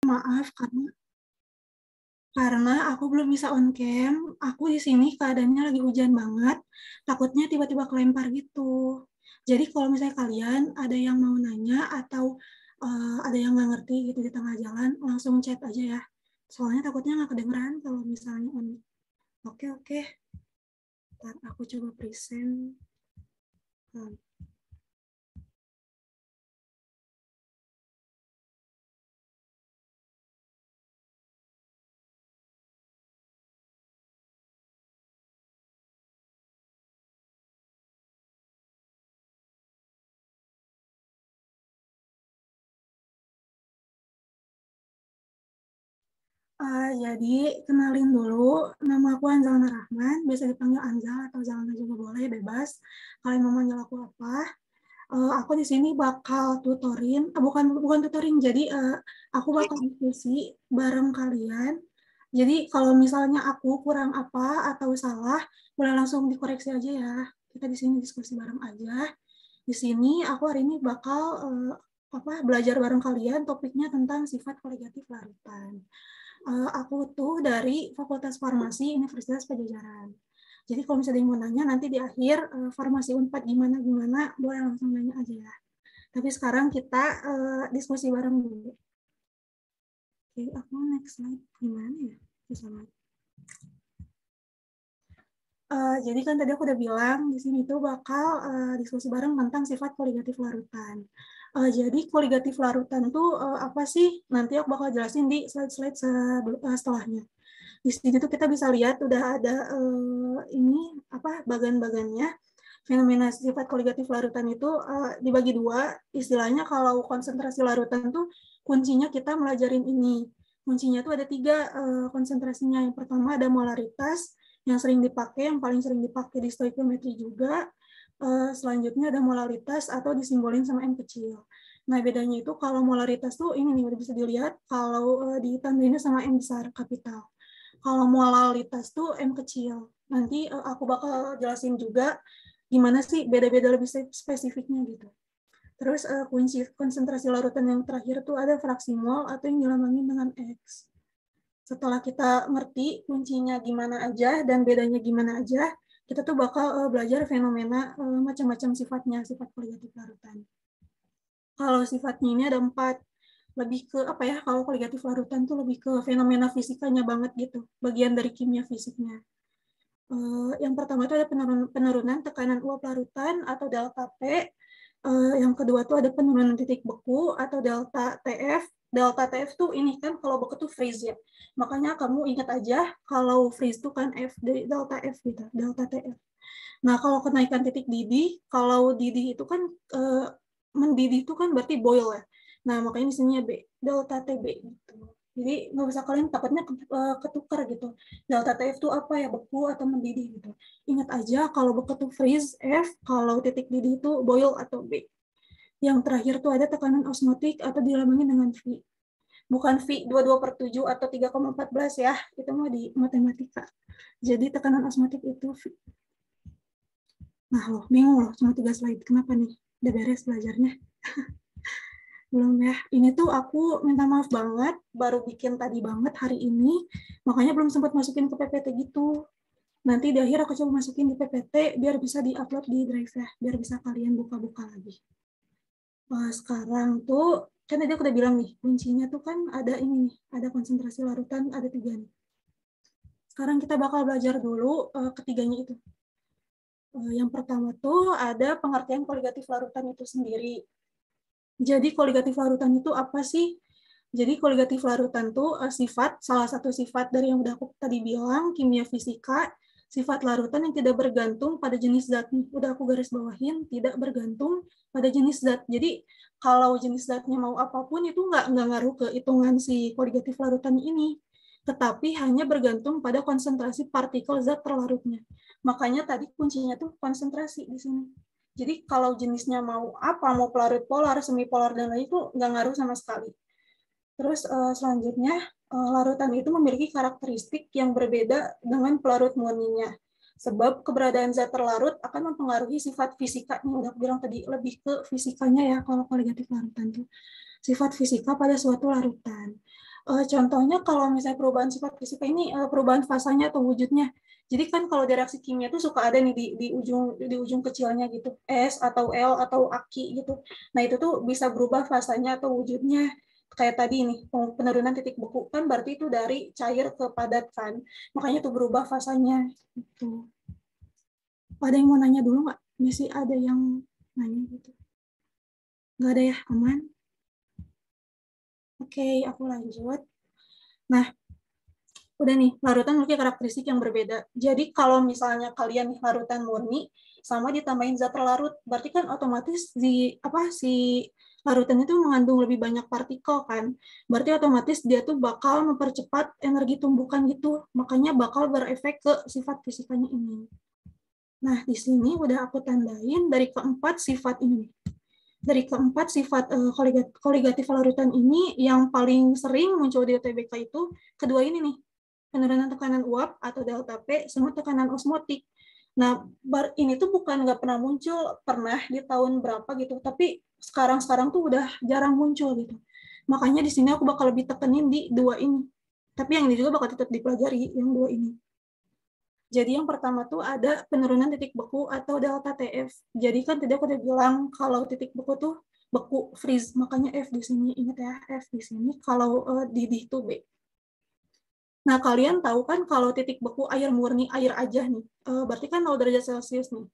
Maaf karena aku belum bisa on cam. Aku di sini keadaannya lagi hujan banget. Takutnya tiba-tiba kelempar gitu. Jadi kalau misalnya kalian ada yang mau nanya atau ada yang nggak ngerti gitu di tengah jalan, langsung chat aja ya. Soalnya takutnya nggak kedengeran kalau misalnya on. Oke, oke. Ntar aku coba present. Jadi kenalin dulu, nama aku Anzalna Rahman, biasa dipanggil Anzal atau Zalna juga boleh, bebas. Kalian mau manggil aku apa? Aku di sini bakal tutorin, bukan tutoring, jadi aku bakal diskusi bareng kalian. Jadi kalau misalnya aku kurang apa atau salah, boleh langsung dikoreksi aja ya. Kita di sini diskusi bareng aja. Di sini aku hari ini bakal belajar bareng kalian, topiknya tentang sifat kolegatif larutan. Aku tuh dari Fakultas Farmasi Universitas Pajajaran. Jadi kalau misalnya mau nanya nanti di akhir farmasi Unpad gimana boleh langsung nanya aja ya. Tapi sekarang kita diskusi bareng dulu. Oke, aku next slide gimana ya? Bisa banget. Jadi kan tadi aku udah bilang di sini tuh bakal diskusi bareng tentang sifat koligatif larutan. Jadi koligatif larutan tuh apa sih? Nanti aku bakal jelasin di slide-slide setelahnya. Di sini tuh kita bisa lihat udah ada ini apa bagan-bagannya. Fenomena sifat koligatif larutan itu dibagi dua. Istilahnya kalau konsentrasi larutan tuh kuncinya kita melajarin ini. Kuncinya tuh ada tiga konsentrasinya. Yang pertama ada molaritas yang sering dipakai, yang paling sering dipakai di stoikiometri juga. Selanjutnya ada molaritas atau disimbolin sama M kecil. Nah, bedanya itu kalau molaritas tuh ini nih udah bisa dilihat kalau ditandainnya sama M besar kapital. Kalau molalitas tuh M kecil. Nanti aku bakal jelasin juga gimana sih beda-beda lebih spesifiknya gitu. Terus kunci konsentrasi larutan yang terakhir tuh ada fraksi mol atau yang dilambangin dengan X. Setelah kita ngerti kuncinya gimana aja dan bedanya gimana aja, kita tuh bakal belajar fenomena macam-macam sifatnya, sifat koligatif larutan. Kalau sifatnya ini ada 4, lebih ke apa ya, kalau koligatif larutan tuh lebih ke fenomena fisikanya banget gitu, bagian dari kimia fisiknya. Yang pertama itu ada penurunan tekanan uap larutan atau delta P. Yang kedua itu ada penurunan titik beku atau delta TF. Delta TF tuh ini kan kalau beku tuh freeze ya. Makanya kamu ingat aja kalau freeze tuh kan F delta F gitu, delta TF. Nah, kalau kenaikan titik didih, kalau didih itu kan mendidih itu kan berarti boil ya. Nah, makanya di sini B, delta TB gitu. Jadi nggak usah kalian takutnya ketukar gitu. Delta TF itu apa ya, beku atau mendidih gitu. Ingat aja kalau beku itu freeze F, kalau titik didih itu boil atau B. Yang terakhir tuh ada tekanan osmotik atau dilambangin dengan V. Bukan V 22/7 atau 3,14 ya, itu mah di matematika. Jadi tekanan osmotik itu V. Nah loh, bingung loh, cuma 3 slide. Kenapa nih? Udah beres belajarnya? Belum ya. Ini tuh aku minta maaf banget, baru bikin tadi banget hari ini, makanya belum sempat masukin ke PPT gitu. Nanti di akhir aku coba masukin di PPT, biar bisa di-upload di Drive ya, biar bisa kalian buka-buka lagi. Sekarang tuh, kan tadi aku udah bilang nih, kuncinya tuh kan ada ini nih, ada konsentrasi larutan, ada 3 nih. Sekarang kita bakal belajar dulu ketiganya itu. Yang pertama tuh ada pengertian koligatif larutan itu sendiri. Jadi koligatif larutan itu apa sih? Jadi koligatif larutan itu sifat, salah satu sifat dari yang udah aku tadi bilang, kimia fisika, sifat larutan yang tidak bergantung pada jenis zat. Udah aku garis bawahin, tidak bergantung pada jenis zat. Jadi kalau jenis zatnya mau apapun itu nggak ngaruh ke hitungan si koligatif larutan ini. Tetapi hanya bergantung pada konsentrasi partikel zat terlarutnya. Makanya tadi kuncinya tuh konsentrasi di sini. Jadi kalau jenisnya mau apa, mau pelarut polar, semipolar, dan lain itu nggak ngaruh sama sekali. Terus selanjutnya, larutan itu memiliki karakteristik yang berbeda dengan pelarut murninya. Sebab keberadaan zat terlarut akan mempengaruhi sifat fisikanya. Udah aku bilang tadi, lebih ke fisikanya ya kalau koligatif larutan itu. Sifat fisika pada suatu larutan. Contohnya kalau misalnya perubahan sifat fisika ini perubahan fasanya atau wujudnya. Jadi kan kalau di reaksi kimia tuh suka ada nih di ujung kecilnya gitu, S atau L atau Aki gitu. Nah itu tuh bisa berubah fasanya atau wujudnya. Kayak tadi nih penurunan titik beku kan berarti itu dari cair ke padat kan. Makanya tuh berubah fasanya. Gitu. Ada yang mau nanya dulu nggak? Masih ada yang nanya gitu? Nggak ada ya, aman? Oke, aku lanjut. Nah, udah nih, larutan memiliki karakteristik yang berbeda. Jadi kalau misalnya kalian nih larutan murni sama ditambahin zat terlarut, berarti kan otomatis si larutan itu mengandung lebih banyak partikel kan. Berarti otomatis dia tuh bakal mempercepat energi tumbukan gitu. Makanya bakal berefek ke sifat fisikanya ini. Nah, di sini udah aku tandain dari keempat sifat ini. Dari keempat sifat koligatif larutan ini yang paling sering muncul di UTBK itu kedua ini nih, penurunan tekanan uap atau delta P sama tekanan osmotik. Nah, ini tuh bukan nggak pernah muncul, pernah di tahun berapa gitu, tapi sekarang tuh udah jarang muncul gitu. Makanya di sini aku bakal lebih tekenin di dua ini. Tapi yang ini juga bakal tetap dipelajari, yang dua ini. Jadi yang pertama tuh ada penurunan titik beku atau delta TF. Jadi kan tadi aku udah bilang kalau titik beku tuh beku freeze, makanya F di sini. Ingat ya, F di sini kalau didih tuh B. Nah, kalian tahu kan kalau titik beku air murni, air aja nih, berarti kan 0 derajat Celcius nih.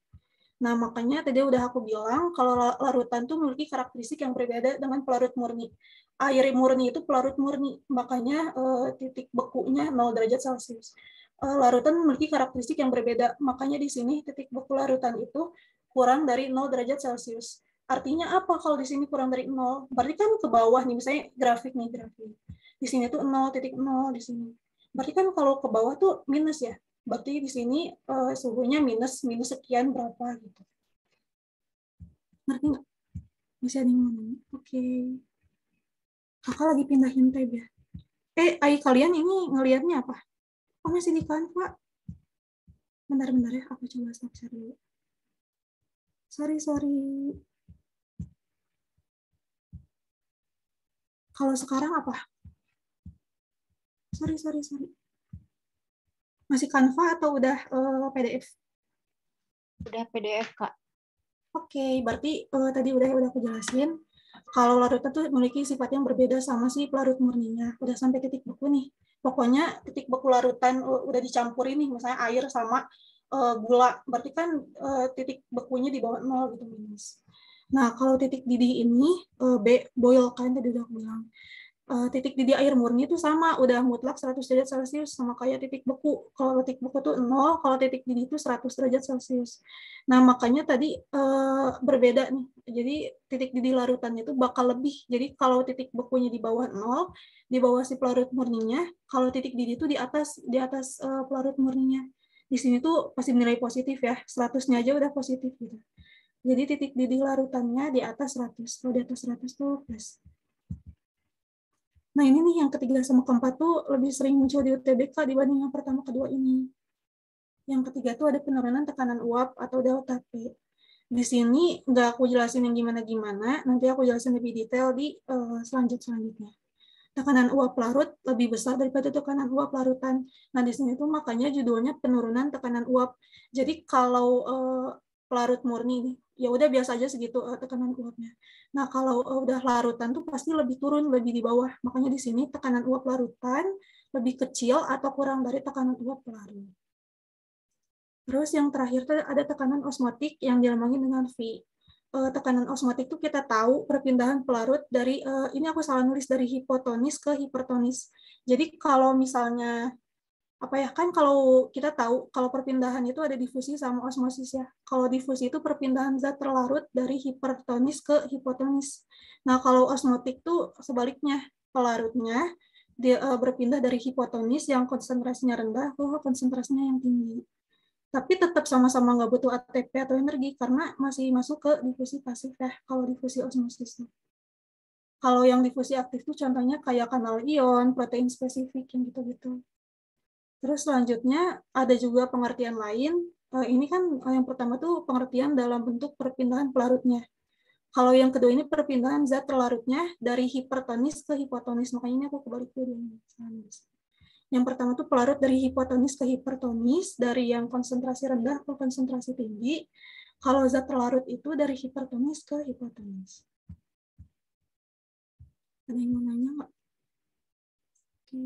Nah, makanya tadi udah aku bilang kalau larutan tuh memiliki karakteristik yang berbeda dengan pelarut murni. Air murni itu pelarut murni, makanya titik bekunya 0 derajat Celcius. Larutan memiliki karakteristik yang berbeda, makanya di sini titik beku larutan itu kurang dari 0 derajat Celcius. Artinya apa kalau di sini kurang dari 0? Berarti kan ke bawah nih, misalnya grafik nih, grafik. Di sini tuh 0,0 di sini. Berarti kan kalau ke bawah tuh minus ya. Berarti di sini suhunya minus sekian berapa gitu. Ngerti nggak? Masih ada yang mau nanya? Oke. Kakak lagi pindahin tab ya. Kalian ini ngelihatnya apa? Oh, masih di Canva. Bentar-bentar ya, aku coba stop share dulu. Sorry. Kalau sekarang apa? Sorry. Masih Canva atau udah PDF? Udah PDF, Kak. Oke, berarti tadi udah aku jelasin. Kalau larutan tuh memiliki sifat yang berbeda sama si pelarut murninya. Udah sampai titik beku nih. Pokoknya titik beku larutan udah dicampurin nih, misalnya air sama gula. Berarti kan titik bekunya di bawah 0 gitu minus. Nah, kalau titik didih ini B, boil kan tadi udah aku bilang. Titik didih air murni itu sama, udah mutlak 100 derajat Celcius, sama kayak titik beku. Kalau titik beku tuh 0, kalau titik didih itu 100 derajat Celcius. Nah, makanya tadi berbeda nih. Jadi titik didih larutannya itu bakal lebih. Jadi kalau titik bekunya di bawah 0, di bawah si pelarut murninya, kalau titik didih itu di atas pelarut murninya. Di sini tuh pasti nilai positif ya, 100-nya aja udah positif gitu. Jadi titik didih larutannya di atas 100. Kalau di atas 100 tuh plus. Nah, ini nih yang ketiga sama keempat tuh lebih sering muncul di UTBK dibanding yang pertama kedua ini. Yang ketiga tuh ada penurunan tekanan uap atau delta P. Di sini nggak aku jelasin yang gimana-gimana, nanti aku jelasin lebih detail di selanjutnya. Tekanan uap larut lebih besar daripada tekanan uap larutan. Nah, di sini tuh makanya judulnya penurunan tekanan uap. Jadi kalau larut murni, ya udah biasa aja segitu tekanan uapnya. Nah, kalau udah larutan tuh pasti lebih turun, lebih di bawah. Makanya di sini tekanan uap larutan lebih kecil atau kurang dari tekanan uap pelarut. Terus yang terakhir tuh ada tekanan osmotik yang dilambangin dengan V. Tekanan osmotik itu kita tahu perpindahan pelarut dari ini aku salah nulis dari hipotonis ke hipertonis. Jadi kalau misalnya apa ya kan kalau kita tahu kalau perpindahan itu ada difusi sama osmosis ya. Kalau difusi itu perpindahan zat terlarut dari hipertonis ke hipotonis. Nah, kalau osmotik tuh sebaliknya, pelarutnya dia berpindah dari hipotonis yang konsentrasinya rendah ke konsentrasinya yang tinggi. Tapi tetap sama-sama nggak butuh ATP atau energi karena masih masuk ke difusi pasif ya kalau difusi osmosis. Kalau yang difusi aktif tuh contohnya kayak kanal ion, protein spesifik yang gitu-gitu. Terus selanjutnya ada juga pengertian lain. Ini kan yang pertama tuh pengertian dalam bentuk perpindahan pelarutnya. Kalau yang kedua ini perpindahan zat terlarutnya dari hipertonis ke hipotonis. Makanya ini aku kebalik dulu. Yang pertama tuh pelarut dari hipotonis ke hipertonis, dari yang konsentrasi rendah ke konsentrasi tinggi. Kalau zat terlarut itu dari hipertonis ke hipotonis. Ada yang mau nanya nggak? Oke.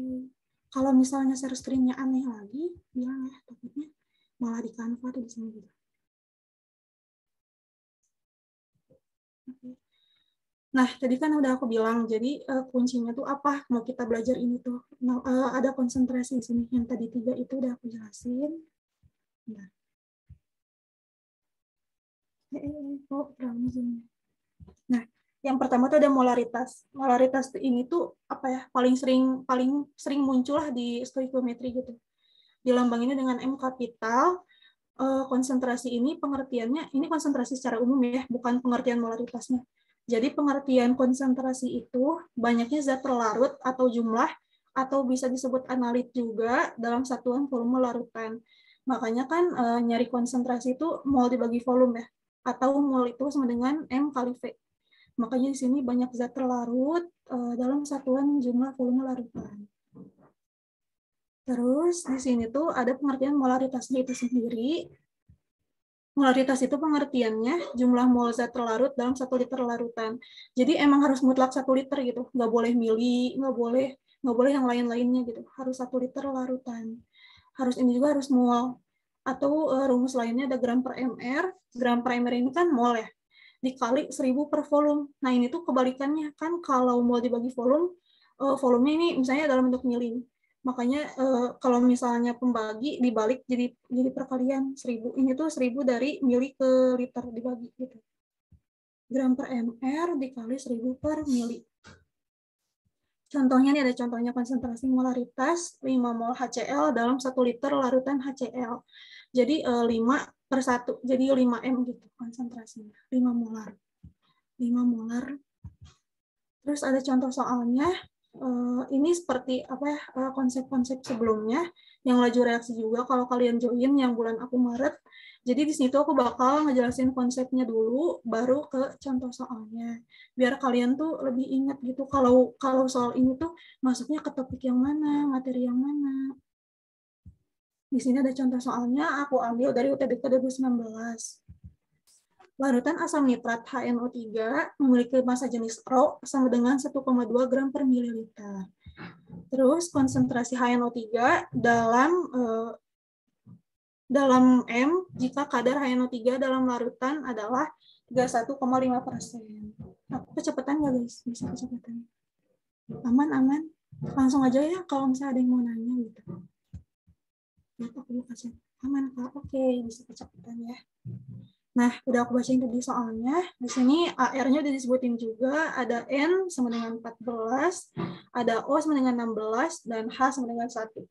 Kalau misalnya share screen-nya aneh lagi, bilang ya, takutnya malah di Canva tuh di sini gitu. Oke. Nah, tadi kan udah aku bilang, jadi kuncinya tuh apa? Mau kita belajar ini tuh. Nah, ada konsentrasi di sini. Yang tadi 3 itu udah aku jelasin. Nah. Nah, yang pertama tuh ada molaritas. Molaritas ini tuh apa ya? Paling sering muncul lah di stoikiometri gitu. Dilambanginnya dengan M kapital. Konsentrasi ini pengertiannya, ini konsentrasi secara umum ya, bukan pengertian molaritasnya. Jadi pengertian konsentrasi itu banyaknya zat terlarut atau jumlah, atau bisa disebut analit juga dalam satuan volume larutan. Makanya kan nyari konsentrasi itu mol dibagi volume ya, atau mol itu sama dengan M kali V. Makanya di sini banyak zat terlarut dalam satuan jumlah volume larutan. Terus di sini tuh ada pengertian molaritasnya itu sendiri. Molaritas itu pengertiannya jumlah mol zat terlarut dalam 1 liter larutan. Jadi emang harus mutlak 1 liter gitu, nggak boleh mili, nggak boleh yang lain-lainnya gitu. Harus 1 liter larutan. Harus ini juga harus mol. Atau rumus lainnya ada gram per mr. Gram per mr ini kan mol ya, dikali 1000 per volume. Nah ini tuh kebalikannya kan, kalau mol dibagi volume, volumenya ini misalnya dalam bentuk mili. Makanya kalau misalnya pembagi dibalik jadi perkalian 1000. Ini tuh 1000 dari mili ke liter dibagi gitu. Gram per mr dikali 1000 per mili. Contohnya nih, ada contohnya konsentrasi molaritas 5 mol HCl dalam 1 liter larutan HCl. Jadi 5/1, jadi 5M gitu konsentrasinya, 5 molar. 5 molar. Terus ada contoh soalnya, ini seperti apa ya, konsep-konsep sebelumnya yang laju reaksi juga kalau kalian join yang bulan aku Maret. Jadi di situ aku bakal ngejelasin konsepnya dulu, baru ke contoh soalnya. Biar kalian tuh lebih ingat gitu kalau soal ini tuh masuknya ke topik yang mana, materi yang mana. Di sini ada contoh soalnya, aku ambil dari UTBK 2019. Larutan asam nitrat HNO3 memiliki massa jenis Rho sama dengan 1,2 gram per mililiter. Terus konsentrasi HNO3 dalam M jika kadar HNO3 dalam larutan adalah 31,5%. Nah, kecepatan nggak guys? Bisa kecepatan? Aman? Langsung aja ya kalau misalnya ada yang mau nanya gitu. Ya, aku kasih aman Kak. Oke, bisa kecepatan ya. Nah, udah aku bacain tadi soalnya. Di sini AR-nya udah disebutin juga. Ada N sama dengan 14, ada O sama dengan 16, dan H sama dengan 1.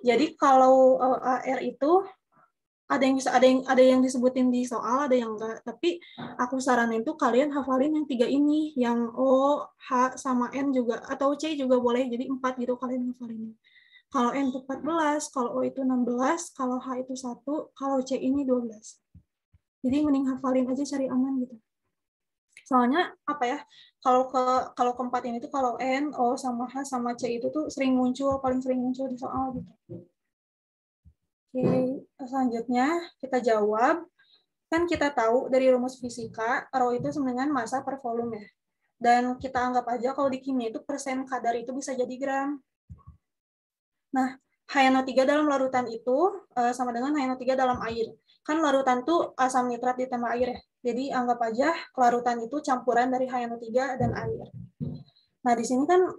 Jadi kalau AR itu ada yang disebutin di soal, ada yang enggak. Tapi aku saranin tuh kalian hafalin yang 3 ini, yang O, H, sama N juga, atau C juga boleh. Jadi 4 gitu kalian hafalin. Kalau N itu 14, kalau O itu 16, kalau H itu 1, kalau C ini 12. Jadi mending hafalin aja, cari aman gitu. Soalnya apa ya? Kalau keempat ini tuh kalau N, O sama H sama C itu tuh paling sering muncul di soal gitu. Oke, selanjutnya kita jawab. Kan kita tahu dari rumus fisika, Rho itu sama dengan massa per volume ya. Dan kita anggap aja kalau di kimia itu persen kadar itu bisa jadi gram. Nah, HNO3 dalam larutan itu sama dengan HNO3 dalam air. Kan larutan tuh asam nitrat ditambah air ya. Jadi anggap aja larutan itu campuran dari HNO3 dan air. Nah, di sini kan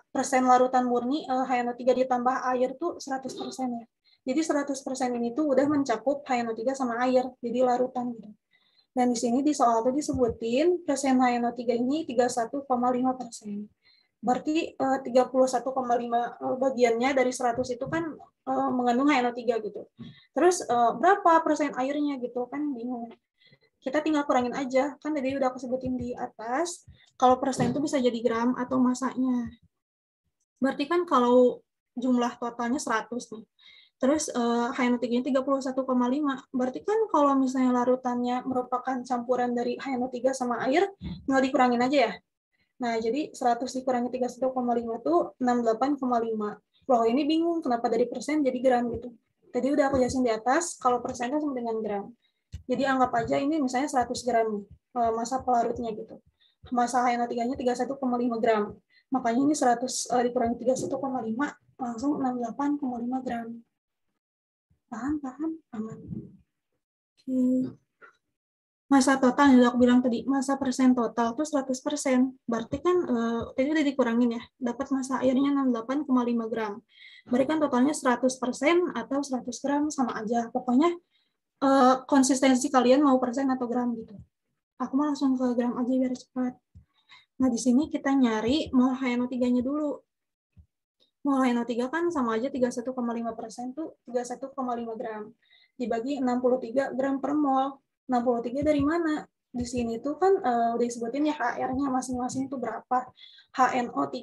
persen larutan murni HNO3 ditambah air tuh 100% ya. Jadi 100% ini tuh udah mencakup HNO3 sama air, jadi larutan gitu. Dan di sini di soal tuh disebutin persen HNO3 ini 31,5%. Berarti 31,5 bagiannya dari 100 itu kan mengandung HNO3 gitu. Terus berapa persen airnya gitu kan bingung. Kita tinggal kurangin aja, kan tadi udah aku sebutin di atas, kalau persen itu bisa jadi gram atau masanya. Berarti kan kalau jumlah totalnya 100 nih, Terus HNO3-nya 31,5. Berarti kan kalau misalnya larutannya merupakan campuran dari HNO3 sama air, tinggal dikurangin aja ya. Nah, jadi 100 dikurangi 31,5 itu 68,5. Loh, ini bingung kenapa dari persen jadi gram gitu. Tadi udah aku jelasin di atas, kalau persen kan sama dengan gram. Jadi anggap aja ini misalnya 100 gram massa pelarutnya gitu. Massa HNO3-nya 31,5 gram. Makanya ini 100 dikurangi 31,5 langsung 68,5 gram. Paham? Aman. Masa total yang aku bilang tadi, masa persen total itu 100%. Berarti kan tadi udah dikurangin ya, dapat masa airnya 68,5 gram. Berarti kan totalnya 100% atau 100 gram sama aja. Pokoknya konsistensi kalian mau persen atau gram gitu. Aku mau langsung ke gram aja biar cepat. Nah, di sini kita nyari mol HNO3-nya dulu. Mol HNO3 kan sama aja 31,5% tuh 31,5 gram. Dibagi 63 gram per mol. 63 dari mana? Di sini tuh kan udah disebutin ya HR-nya masing-masing tuh berapa. HNO3.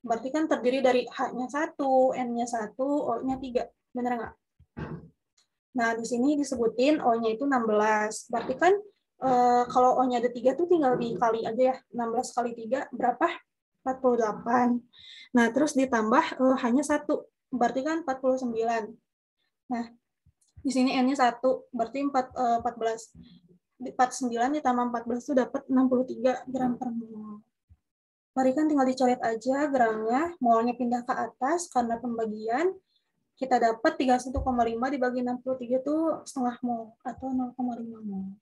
Berarti kan terdiri dari H-nya 1, N-nya 1, O-nya 3. Bener nggak? Nah, di sini disebutin O-nya itu 16. Berarti kan kalau O-nya ada 3 tuh tinggal dikali aja ya. 16 kali 3 berapa? 48. Nah, terus ditambah hanya 1. Berarti kan 49. Nah, di sini N-nya 1. Berarti 14. 49 ditambah 14 itu dapat 63 gram per mol. Berarti kan tinggal dicoret aja gramnya, molnya pindah ke atas karena pembagian. Kita dapat 31,5 dibagi 63 itu setengah mol atau 0,5 mol.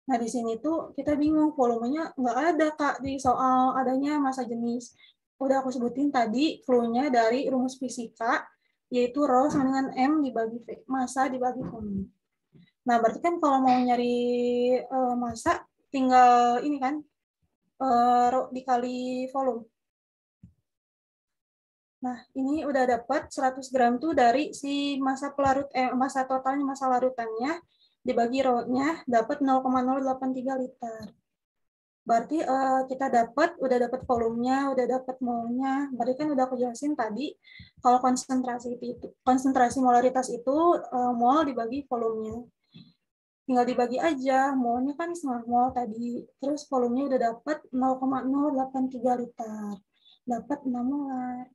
Nah, di sini tuh kita bingung, volumenya nggak ada, Kak, di soal adanya massa jenis. Udah aku sebutin tadi, clue-nya dari rumus fisika, yaitu rho sama dengan M dibagi V, massa dibagi volume. Nah, berarti kan kalau mau nyari massa, tinggal ini kan, rho dikali volume. Nah, ini udah dapat 100 gram tuh dari si massa pelarut, massa totalnya, massa larutannya, dibagi rho-nya, dapat 0,083 liter. Berarti kita udah dapat volumenya, udah dapat molnya. Berarti kan udah aku jelasin tadi, kalau konsentrasi molaritas itu mol dibagi volumenya. Tinggal dibagi aja, molnya kan setengah mol tadi. Terus volumenya udah dapat 0,083 liter. Dapat 6 molar.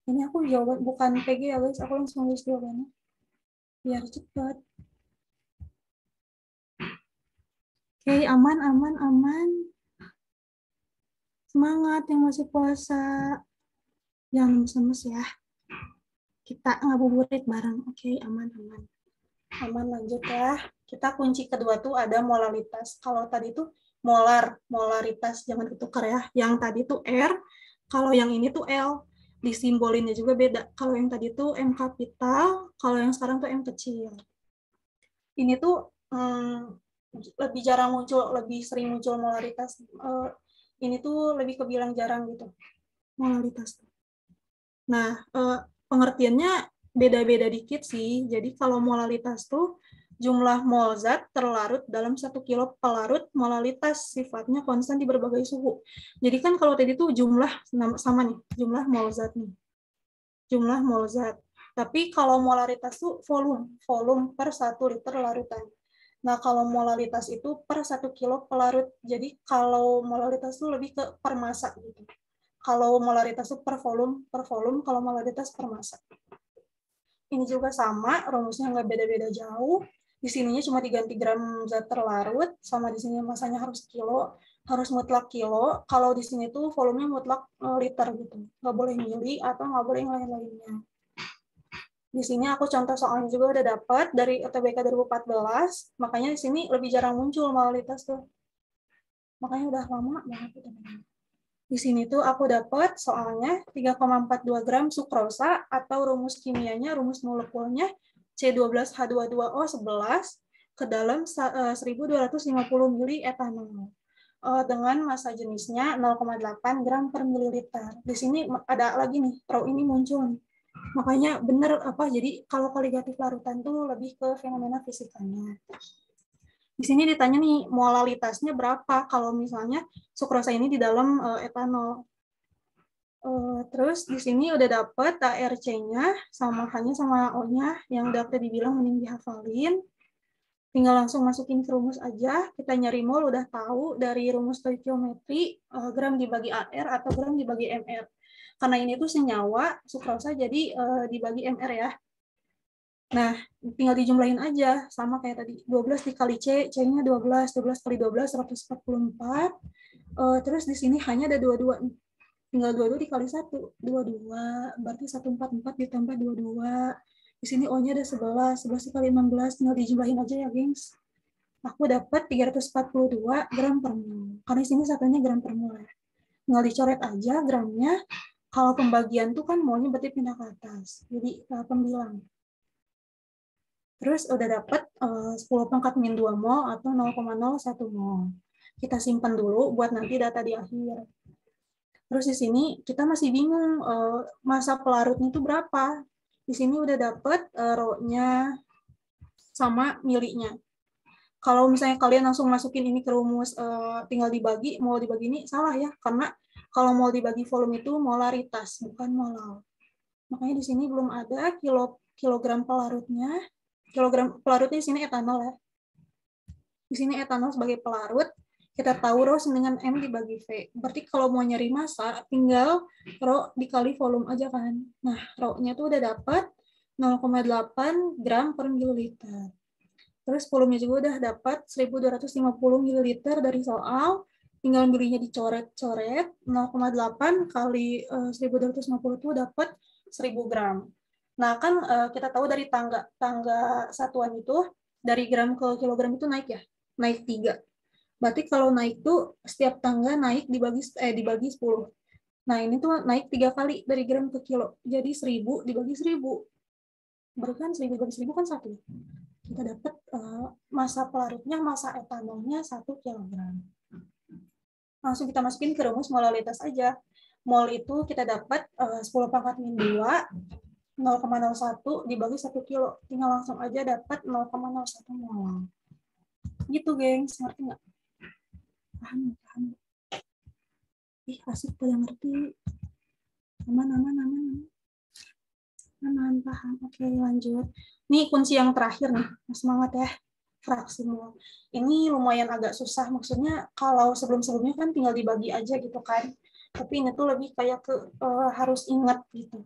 Ini aku jawaban, bukan PG ya guys, aku langsung tulis jawabannya. Biar cepat. Oke, aman. Semangat yang masih puasa. Jangan lemes ya. Kita ngabuburit bareng. Oke, aman. Aman, lanjut ya. Kita kunci kedua tuh ada molaritas. Kalau tadi tuh molaritas, jangan ketukar ya. Yang tadi tuh R, kalau yang ini tuh L. Disimbolinnya juga beda. Kalau yang tadi tuh M kapital, kalau yang sekarang tuh M kecil. Ini tuh lebih jarang muncul, lebih sering muncul molaritas. Ini tuh lebih kebilang jarang gitu, molaritas. Nah, pengertiannya beda-beda dikit sih. Jadi kalau molaritas tuh jumlah mol zat terlarut dalam 1 kilo pelarut molaritas sifatnya konstan di berbagai suhu. Jadi kan kalau tadi tuh jumlah sama nih, jumlah mol zat nih. Jumlah mol zat. Tapi kalau molaritas tuh volume per 1 liter larutan. Nah, kalau molaritas itu per 1 kilo pelarut. Jadi kalau molaritas itu lebih ke per massa gitu. Kalau molaritas itu per volume, kalau molaritas per massa. Ini juga sama, rumusnya nggak beda-beda jauh. Di sininya cuma diganti gram zat terlarut, sama di sini masanya harus kilo, harus mutlak kilo. Kalau di sini tuh volumenya mutlak liter gitu. Nggak boleh mili atau nggak boleh yang lain-lainnya. Di sini aku contoh soalnya juga udah dapat dari UTBK 2014, makanya di sini lebih jarang muncul molaritas tuh. Makanya udah lama banget. Di sini tuh aku dapat soalnya 3,42 gram sukrosa atau rumus kimianya, rumus molekulnya C12H22O11 ke dalam 1250 mili etanol dengan massa jenisnya 0,8 gram per mililiter. Di sini ada lagi nih, rho ini muncul. Makanya benar jadi kalau koligatif larutan tuh lebih ke fenomena fisikanya. Di sini ditanya nih molalitasnya berapa kalau misalnya sukrosa ini di dalam etanol. Terus di sini udah dapet ARC-nya sama H-nya sama O-nya yang udah tadi dibilang mending dihafalin. Tinggal langsung masukin ke rumus aja. Kita nyari mol udah tahu dari rumus stoikiometri gram dibagi AR atau gram dibagi MR. Karena ini tuh senyawa sukrosa jadi dibagi MR ya. Nah, tinggal dijumlahin aja sama kayak tadi. 12 dikali C, C-nya 12, 12 kali 12 144. Terus di sini hanya ada 22 nih. Tinggal 22 dikali 1, 22, berarti 144 ditambah 22. Di sini O-nya ada 11, 11 dikali 16, tinggal dijumlahin aja ya, gengs. Aku dapat 342 gram per mol. Karena di sini satunya gram per mol ya. Tinggal dicoret aja gramnya. Kalau pembagian tuh kan molnya berarti pindah ke atas. Jadi pembilang. Terus udah dapat 10 pangkat min 2 mol atau 0,01 mol. Kita simpan dulu buat nanti data di akhir. Terus di sini kita masih bingung masa pelarutnya itu berapa. Di sini udah dapet rho-nya sama milinya. Kalau misalnya kalian langsung masukin ini ke rumus tinggal dibagi, mol dibagi ini salah ya, karena kalau mol dibagi volume itu molaritas, bukan molal. Makanya di sini belum ada kilogram pelarutnya. Kilogram pelarutnya di sini etanol ya. Di sini etanol sebagai pelarut. Kita tahu rho dengan M dibagi V. Berarti kalau mau nyari massa, tinggal rho dikali volume aja kan. Nah, rho-nya tuh udah dapat 0,8 gram per mililiter. Terus volumenya juga udah dapat 1250 mililiter dari soal. Tinggal milinya dicoret-coret. 0,8 kali 1250 itu dapat 1000 gram. Nah, kan kita tahu dari tangga satuan itu, dari gram ke kilogram itu naik ya. Naik 3. Berarti kalau naik tuh setiap tangga naik dibagi 10. Nah, ini tuh naik 3 kali dari gram ke kilo. Jadi 1000 dibagi 1000. Berarti kan 1000 dibagi 1000 kan 1. Kita dapat massa pelarutnya, massa etanolnya 1 kg. Langsung kita masukin ke rumus molalitas aja. Mol itu kita dapat 10 pangkat min 2, 0,01 dibagi 1 kilo. Tinggal langsung aja dapat 0,01 mol. Gitu, gengs. Ngerti nggak? Paham. Ih, asik pada ngerti. Aman, paham. Oke, lanjut. Nih kunci yang terakhir nih. Semangat ya. Fraksi mol. Ini lumayan agak susah. Maksudnya kalau sebelum-sebelumnya kan tinggal dibagi aja gitu kan. Tapi ini tuh lebih kayak ke harus ingat gitu.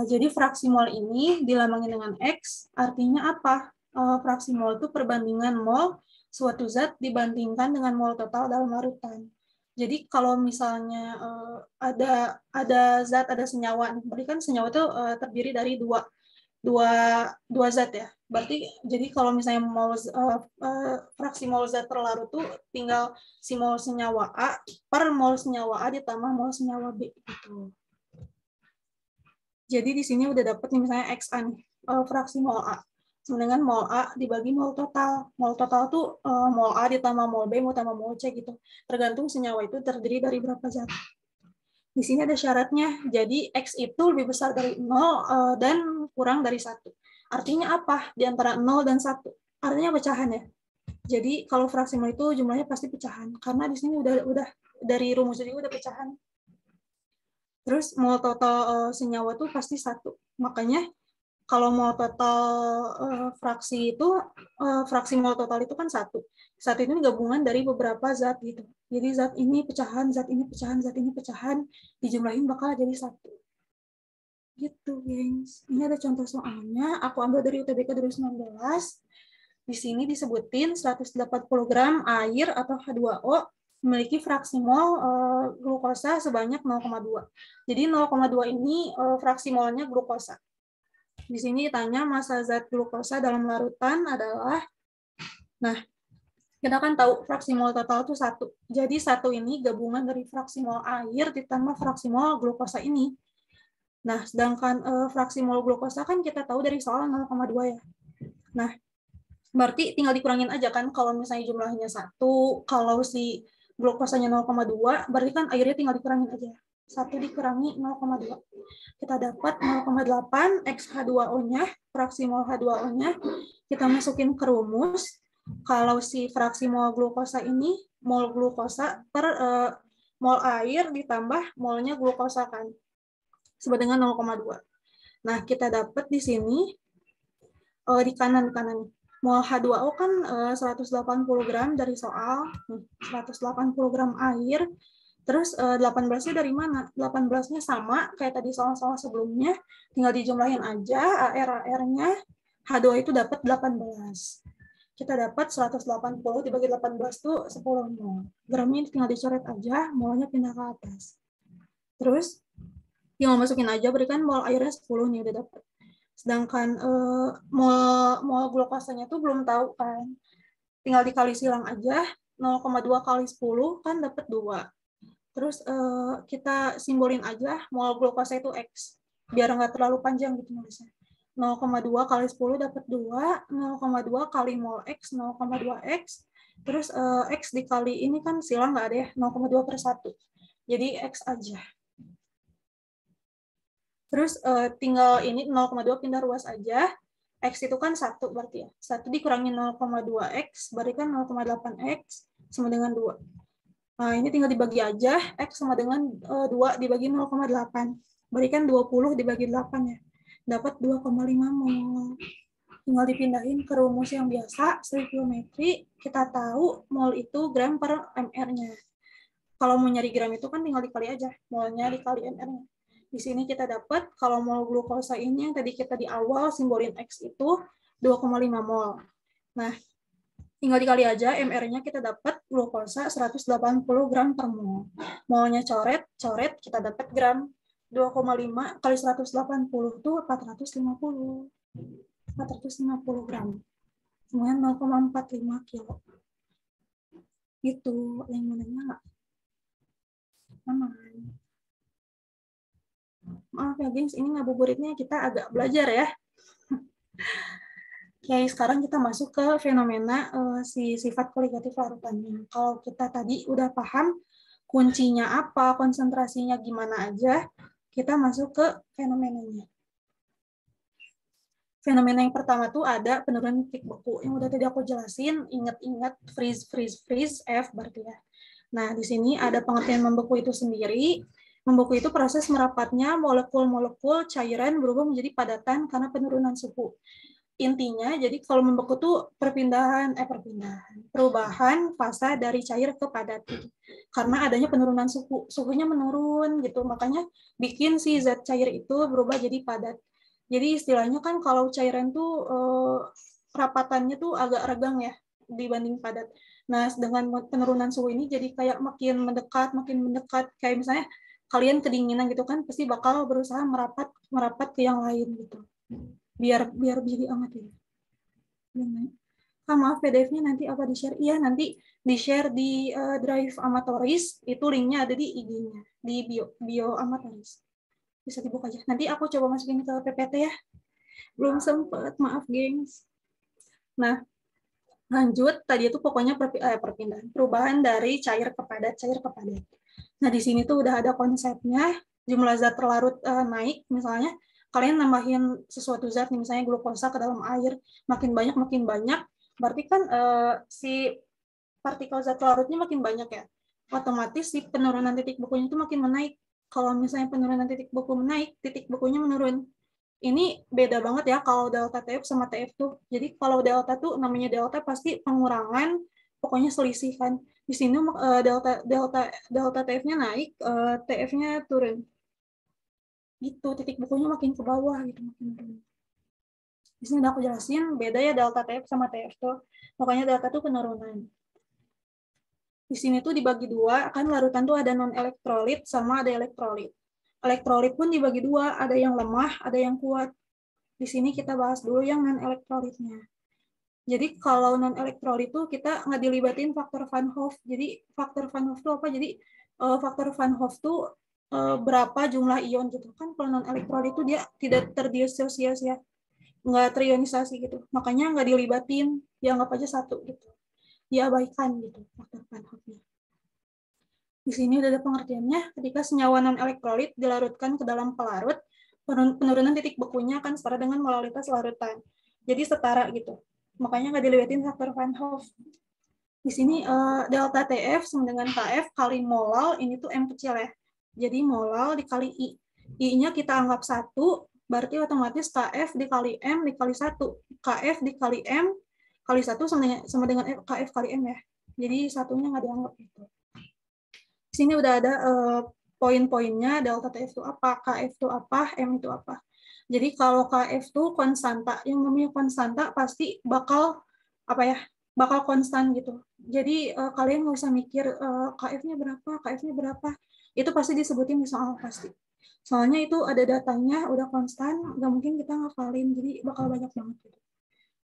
Jadi fraksi mol ini dilambangin dengan X. Artinya apa? Fraksi mol itu perbandingan mol suatu zat dibandingkan dengan mol total dalam larutan. Jadi kalau misalnya ada zat, ada senyawa, berarti kan senyawa itu terdiri dari dua zat ya. Berarti jadi kalau misalnya mol fraksi mol zat terlarut tuh tinggal si mol senyawa A per mol senyawa A ditambah mol senyawa B gitu. Jadi di sini udah dapet nih misalnya XA nih, fraksi mol A. Dengan mol A dibagi mol total. Mol total tuh mol A ditambah mol B, ditambah mol C gitu. Tergantung senyawa itu terdiri dari berapa zat. Di sini ada syaratnya. Jadi X itu lebih besar dari 0 dan kurang dari 1. Artinya apa? Di antara 0 dan 1. Artinya pecahan ya. Jadi kalau fraksi mol itu jumlahnya pasti pecahan. Karena di sini udah dari rumusnya juga udah pecahan. Terus mol total senyawa itu pasti 1. Makanya kalau mol total fraksi itu, fraksi mol total itu kan 1. 1 ini gabungan dari beberapa zat gitu. Jadi zat ini pecahan, zat ini pecahan, zat ini pecahan, dijumlahin bakal jadi 1. Gitu, gengs. Ini ada contoh soalnya. Aku ambil dari UTBK 2019. Di sini disebutin 180 gram air atau H2O memiliki fraksi mol glukosa sebanyak 0,2. Jadi 0,2 ini fraksi molnya glukosa. Di sini ditanya massa zat glukosa dalam larutan adalah, nah, kita kan tahu fraksi mol total itu 1. Jadi 1 ini gabungan dari fraksi mol air ditambah fraksi mol glukosa ini. Nah, sedangkan fraksi mol glukosa kan kita tahu dari soal 0,2 ya. Nah, berarti tinggal dikurangin aja kan, kalau misalnya jumlahnya 1, kalau si glukosanya 0,2, berarti kan airnya tinggal dikurangin aja. 1 dikurangi 0,2. Kita dapat 0,8 XH2O-nya, fraksi mol H2O-nya, kita masukin ke rumus. Kalau si fraksi mol glukosa ini, mol glukosa per mol air ditambah molnya glukosa kan, sama dengan 0,2. Nah, kita dapat di sini di kanan mol H2O kan 180 gram dari soal, 180 gram air. Terus 18-nya dari mana? 18-nya sama kayak tadi soal-soal sebelumnya, tinggal dijumlahin aja AR-nya. H2O itu dapat 18. Kita dapat 180 dibagi 18 tuh 10 mol. Gramnya tinggal dicoret aja, molnya pindah ke atas. Terus tinggal masukin aja, berikan mol airnya 10 nih udah dapat. Sedangkan mol glukosanya tuh belum tahu kan. Tinggal dikali silang aja, 0,2 kali 10 kan dapat 2. Terus kita simbolin aja mol glukosa itu X, biar nggak terlalu panjang gitu nulisnya. 0,2 kali 10 dapat 2, 0,2 kali mol X, 0,2 X, terus X dikali ini kan silang nggak ada ya, 0,2 per 1. Jadi X aja. Terus tinggal ini 0,2 pindah ruas aja. X itu kan 1 berarti ya. 1 dikurangi 0,2X, berarti kan 0,8X sama dengan 2. Nah, ini tinggal dibagi aja. X sama dengan 2 dibagi 0,8. Berikan 20 dibagi 8 ya. Dapat 2,5 mol. Tinggal dipindahin ke rumus yang biasa, stoikiometri. Kita tahu mol itu gram per mr-nya. Kalau mau nyari gram itu kan tinggal dikali aja. Molnya dikali mr-nya. Di sini kita dapat kalau mol glukosa ini yang tadi kita di awal simbolin X itu 2,5 mol. Nah, tinggal dikali aja, MR-nya kita dapat glukosa 180 gram per mol. Molnya coret, kita dapat gram. 2,5 kali 180 itu 450. 450 gram. Kemudian 0,45 kilo. Gitu, yang mau nanya nggak? Aman. Maaf ya, gengs, ini ngabuburitnya kita agak belajar ya. Oke, sekarang kita masuk ke fenomena si sifat koligatif larutannya. Kalau kita tadi udah paham kuncinya apa, konsentrasinya gimana aja, kita masuk ke fenomenanya. Fenomena yang pertama tuh ada penurunan titik beku. Yang udah tadi aku jelasin, ingat-ingat freeze, F berarti ya. Nah, di sini ada pengertian membeku itu sendiri. Membeku itu proses merapatnya molekul-molekul cairan berubah menjadi padatan karena penurunan suhu. Intinya, jadi kalau membeku tuh perubahan fasa dari cair ke padat. Karena adanya penurunan suhu, suhunya menurun gitu, makanya bikin si zat cair itu berubah jadi padat. Jadi istilahnya kan kalau cairan tuh rapatannya tuh agak regang ya dibanding padat. Nah, dengan penurunan suhu ini jadi kayak makin mendekat, kayak misalnya kalian kedinginan gitu kan, pasti bakal berusaha merapat ke yang lain gitu. Biar jadi anget ya. Maaf, PDF-nya nanti apa di-share? Iya, nanti di-share di Drive Amatoris, itu linknya ada di IG-nya, di bio Amatoris. Bisa dibuka aja. Nanti aku coba masukin ke PPT ya. Belum sempet, maaf gengs. Nah, lanjut, tadi itu pokoknya perpindahan, perubahan dari cair ke padat. Nah, di sini tuh udah ada konsepnya, jumlah zat terlarut naik, misalnya kalian nambahin sesuatu zat, misalnya glukosa ke dalam air, makin banyak, berarti kan si partikel zat larutnya makin banyak ya, otomatis si penurunan titik bekunya itu makin menaik. Kalau misalnya penurunan titik beku menaik, titik bekunya menurun. Ini beda banget ya kalau delta TF sama TF tuh. Jadi kalau delta tuh namanya delta pasti pengurangan, pokoknya selisih kan. Di sini delta TF-nya naik, TF-nya turun. Gitu, titik bekunya makin ke bawah gitu, makin turun. Di sini udah aku jelasin, beda ya delta TF sama TF tuh. Makanya delta tuh penurunan. Di sini tuh dibagi dua, kan larutan tuh ada non-elektrolit sama ada elektrolit. Elektrolit pun dibagi dua, ada yang lemah, ada yang kuat. Di sini kita bahas dulu yang non-elektrolitnya. Jadi kalau non-elektrolit itu kita nggak dilibatin faktor Van Hoff. Jadi faktor Van Hoff itu apa? Jadi faktor Van Hoff itu berapa jumlah ion gitu kan. Kalau non-elektrolit itu dia tidak terdisosiasi ya, nggak terionisasi gitu. Makanya nggak dilibatin, dianggap aja satu gitu. Diabaikan gitu faktor Van Hoff-nya. Di sini udah ada pengertiannya. Ketika senyawa non-elektrolit dilarutkan ke dalam pelarut, penurunan titik bekunya akan setara dengan molalitas larutan. Jadi setara gitu. Makanya nggak dilibatin faktor Van Hoff. Di sini delta TF sama dengan KF kali molal, ini tuh M kecil ya. Jadi molal dikali I. I-nya kita anggap 1, berarti otomatis KF dikali M dikali 1. KF dikali M kali 1 sama dengan KF kali M ya. Jadi satunya nggak dianggap gitu. Di sini udah ada poin-poinnya, delta TF itu apa, KF itu apa, M itu apa. Jadi kalau KF itu konstanta, yang namanya konstanta pasti bakal apa ya, bakal konstan gitu. Jadi kalian nggak usah mikir KF-nya berapa, KF-nya berapa. Itu pasti disebutin di soal pasti. Soalnya itu ada datanya, udah konstan, nggak mungkin kita ngafalin, jadi bakal banyak banget gitu.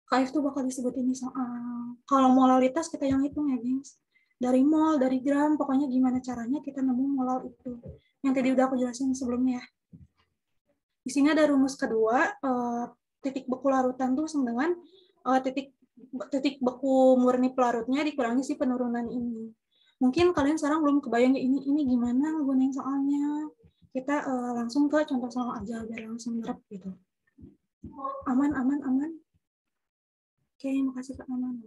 KF itu bakal disebutin di soal. Kalau molalitas kita yang hitung ya, gengs. Dari mol, dari gram, pokoknya gimana caranya kita nemu molal itu. Yang tadi udah aku jelasin sebelumnya ya. Di sini ada rumus kedua, titik beku larutan tuh sama dengan titik beku murni pelarutnya dikurangi si penurunan ini. Mungkin kalian sekarang belum kebayang ini gimana ngegunain soalnya. Kita langsung ke contoh soal aja biar langsung nyerap gitu. Aman. Oke, makasih Kak Aman.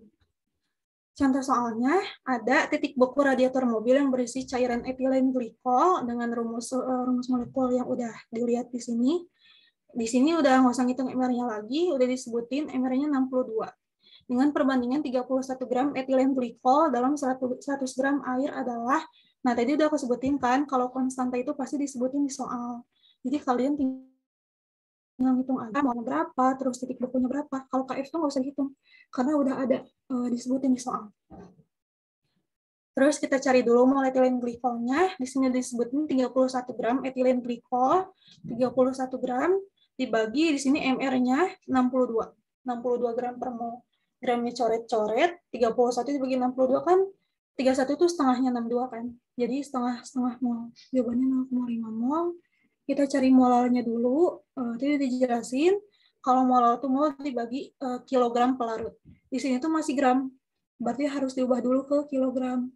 Contoh soalnya ada titik beku radiator mobil yang berisi cairan etilen glikol dengan rumus molekul yang udah dilihat di sini. Di sini udah nggak usah ngitung MR-nya lagi, udah disebutin MR-nya 62. Dengan perbandingan 31 gram etilen glikol dalam 100 gram air adalah, nah tadi udah aku sebutin kan, kalau konstanta itu pasti disebutin di soal. Jadi kalian tinggal hitung aja mau berapa, terus titik bekunya berapa. Kalau KF tuh nggak usah hitung, karena udah ada disebutin di soal. Terus kita cari dulu mol etilen glikolnya. Di sini disebutin 31 gram etilen glikol, 31 gram dibagi di sini MR-nya 62. 62 gram per mol. Gramnya coret-coret, 31 dibagi 62 kan 31 itu setengahnya 62 kan. Jadi setengah mol. Jawabannya 0,5 mol. Kita cari molalnya dulu. Tadi dijelasin kalau molal itu mol dibagi kilogram pelarut. Di sini tuh masih gram. Berarti harus diubah dulu ke kilogram.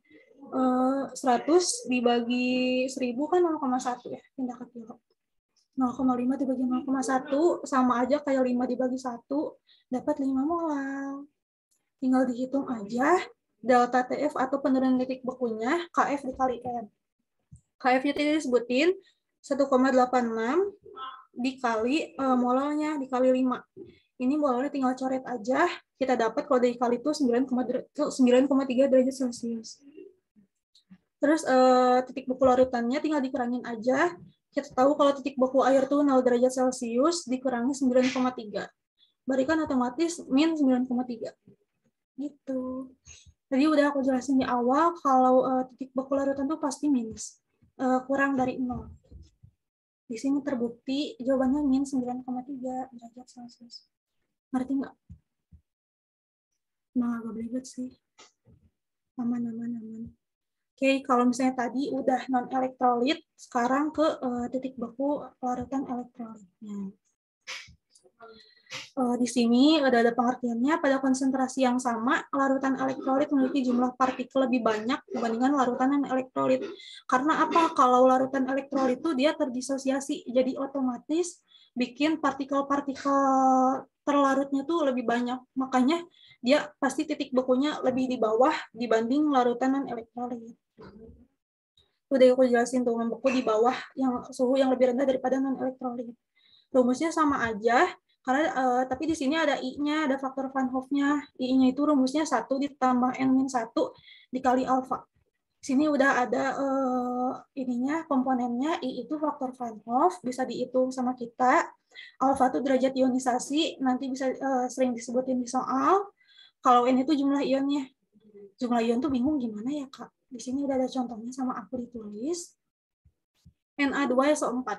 100 dibagi 1000 kan 0,1 ya, pindah ke kilo. 0,5 dibagi 0,1 sama aja kayak 5 dibagi 1, dapat 5 molar. Tinggal dihitung aja delta TF atau penurunan titik bekunya, KF dikali M. KF-nya tadi disebutin 1,86 dikali molalnya dikali 5. Ini molalnya tinggal coret aja, kita dapat kalau dikali itu 9,3 derajat Celcius. Terus titik beku larutannya tinggal dikurangin aja. Kita tahu kalau titik beku air tuh 0 derajat Celcius dikurangi 9,3. Berarti kan otomatis min 9,3. Gitu. Tadi udah aku jelasin di awal kalau titik beku larutan tuh pasti minus. Kurang dari 0. Di sini terbukti jawabannya min 9,3 derajat Celcius. Ngerti nggak? Nah, agak belibet sih. Aman. Oke, kalau misalnya tadi udah non-elektrolit, sekarang ke titik beku larutan elektrolitnya. Di sini ada pengertiannya, pada konsentrasi yang sama, larutan elektrolit memiliki jumlah partikel lebih banyak dibandingkan larutan non-elektrolit. Karena apa? Kalau larutan elektrolit itu dia terdisosiasi, jadi otomatis bikin partikel-partikel terlarutnya tuh lebih banyak. Makanya dia pasti titik bekunya lebih di bawah dibanding larutan non-elektrolit. Udah aku jelasin tuh membeku di bawah yang suhu yang lebih rendah daripada non-elektrolit. Rumusnya sama aja, karena tapi di sini ada I-nya, ada faktor Van Hoff-nya. I-nya itu rumusnya 1 ditambah N-1 dikali alfa. Di sini udah ada ininya, komponennya. I itu faktor Van Hoff, bisa dihitung sama kita. Alfa itu derajat ionisasi, nanti bisa sering disebutin di soal. Kalau N itu jumlah ionnya. Jumlah ion tuh bingung gimana ya, Kak? Di sini udah ada contohnya sama aku ditulis. Na2SO4.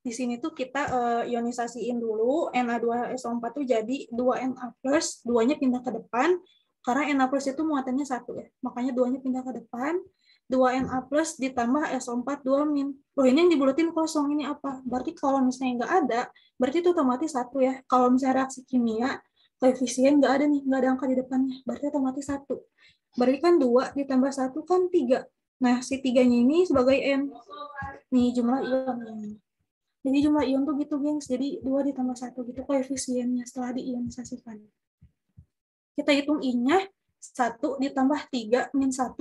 Di sini tuh kita ionisasiin dulu. Na2SO4 tuh jadi 2Na+, 2-nya pindah ke depan. Karena Na+ itu muatannya 1 ya. Makanya 2-nya pindah ke depan. 2Na+ ditambah SO4 2-. Loh, ini yang dibulatin kosong, ini apa? Berarti kalau misalnya nggak ada, berarti itu otomatis 1 ya. Kalau misalnya reaksi kimia, koefisien nggak ada nih, nggak ada angka di depannya. Berarti otomatis 1. Berarti kan 2 ditambah 1 kan 3. Nah, si 3-nya ini sebagai N. Nih, jumlah ionnya. Jadi jumlah ion tuh gitu, gengs. Jadi 2 ditambah 1 gitu koefisiennya setelah diionisasikan. Kita hitung I-nya 1 ditambah 3 min 1,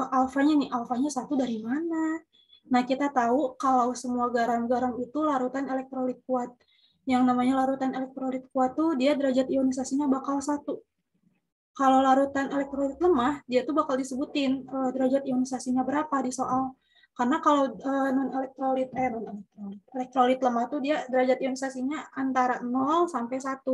alfanya nih, alfanya 1 dari mana? Nah, kita tahu kalau semua garam-garam itu larutan elektrolit kuat. Yang namanya larutan elektrolit kuat tuh dia derajat ionisasinya bakal 1. Kalau larutan elektrolit lemah, dia tuh bakal disebutin derajat ionisasinya berapa di soal. Karena kalau elektrolit lemah tuh dia derajat ionisasinya antara 0 sampai 1.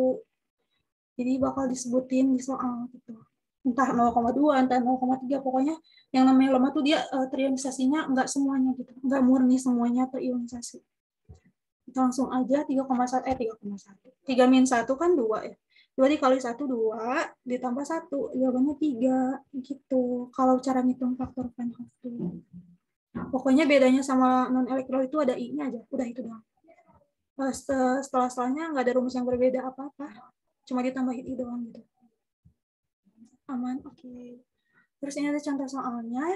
Jadi bakal disebutin di soal gitu. Entah 0,2, entah 0,3, pokoknya yang namanya lemah tuh dia terionisasinya enggak semuanya gitu. Enggak murni semuanya terionisasi. Kita langsung aja 3,1 3 min 1 kan 2 ya. 2 dikali 1 2 ditambah 1 jawabannya 3 gitu. Kalau cara ngitung faktor Van Hoff. Pokoknya bedanya sama non elektrolit itu ada i-nya aja. Udah itu doang. Setelah-setelahnya nggak ada rumus yang berbeda apa-apa. Cuma ditambahin i doang gitu. Aman, oke. Terus ini ada contoh soalnya.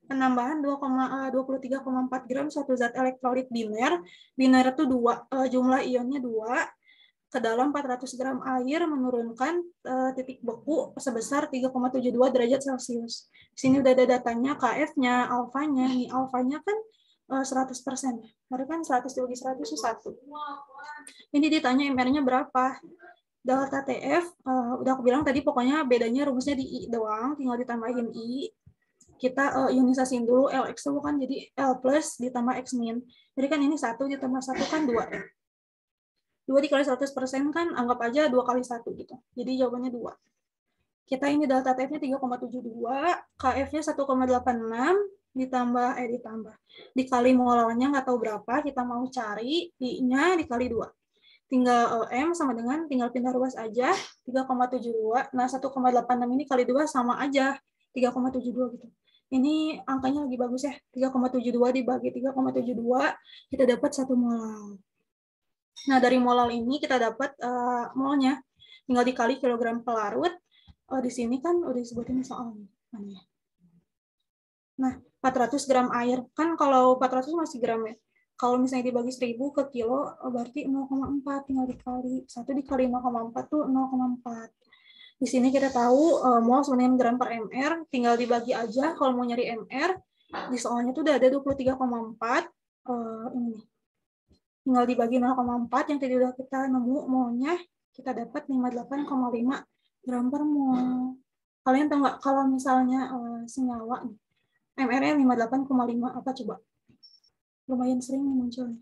Penambahan 23,4 gram suatu zat elektrolit biner. Biner itu 2, jumlah ionnya 2. Ke dalam 400 gram air menurunkan titik beku sebesar 3,72 derajat Celcius. Di sini udah ada datanya, KF-nya, alfanya. Nih, alfanya kan 100%. Baru kan 100 dibagi 100 itu 1. Ini ditanya MR-nya berapa. Delta TF, udah aku bilang tadi pokoknya bedanya rumusnya di I doang, tinggal ditambahin I. Kita ionisasiin dulu LX itu kan jadi L plus ditambah X min. Jadi kan ini 1 ditambah 1 kan 2. 2 dikali 100% kan anggap aja 2 kali 1 gitu. Jadi jawabannya 2. Kita ini delta TF-nya 3,72, KF-nya 1,86, ditambah dikali molalnya nggak tahu berapa, kita mau cari I-nya dikali 2. Tinggal M sama dengan, tinggal pindah ruas aja, 3,72. Nah, 1,86 ini kali 2 sama aja, 3,72 gitu. Ini angkanya lagi bagus ya, 3,72 dibagi 3,72, kita dapat 1 molal. Nah, dari molal ini kita dapat molnya, tinggal dikali kilogram pelarut. Di sini kan udah disebutin soalnya. Nah, 400 gram air, kan kalau 400 masih gram ya. Kalau misalnya dibagi 1000 ke kilo, berarti 0,4, tinggal dikali. 1 dikali 0,4 tuh 0,4. Di sini kita tahu mol sama dengan gram per mr, tinggal dibagi aja. Kalau mau nyari mr, di soalnya tuh udah ada 23,4. Ini tinggal dibagi 0,4 yang tadi udah kita nemu molnya, kita dapat 58,5 gram per mol. Kalian tahu nggak kalau misalnya senyawa nih, MR-nya 58,5 apa coba? Lumayan sering munculnya.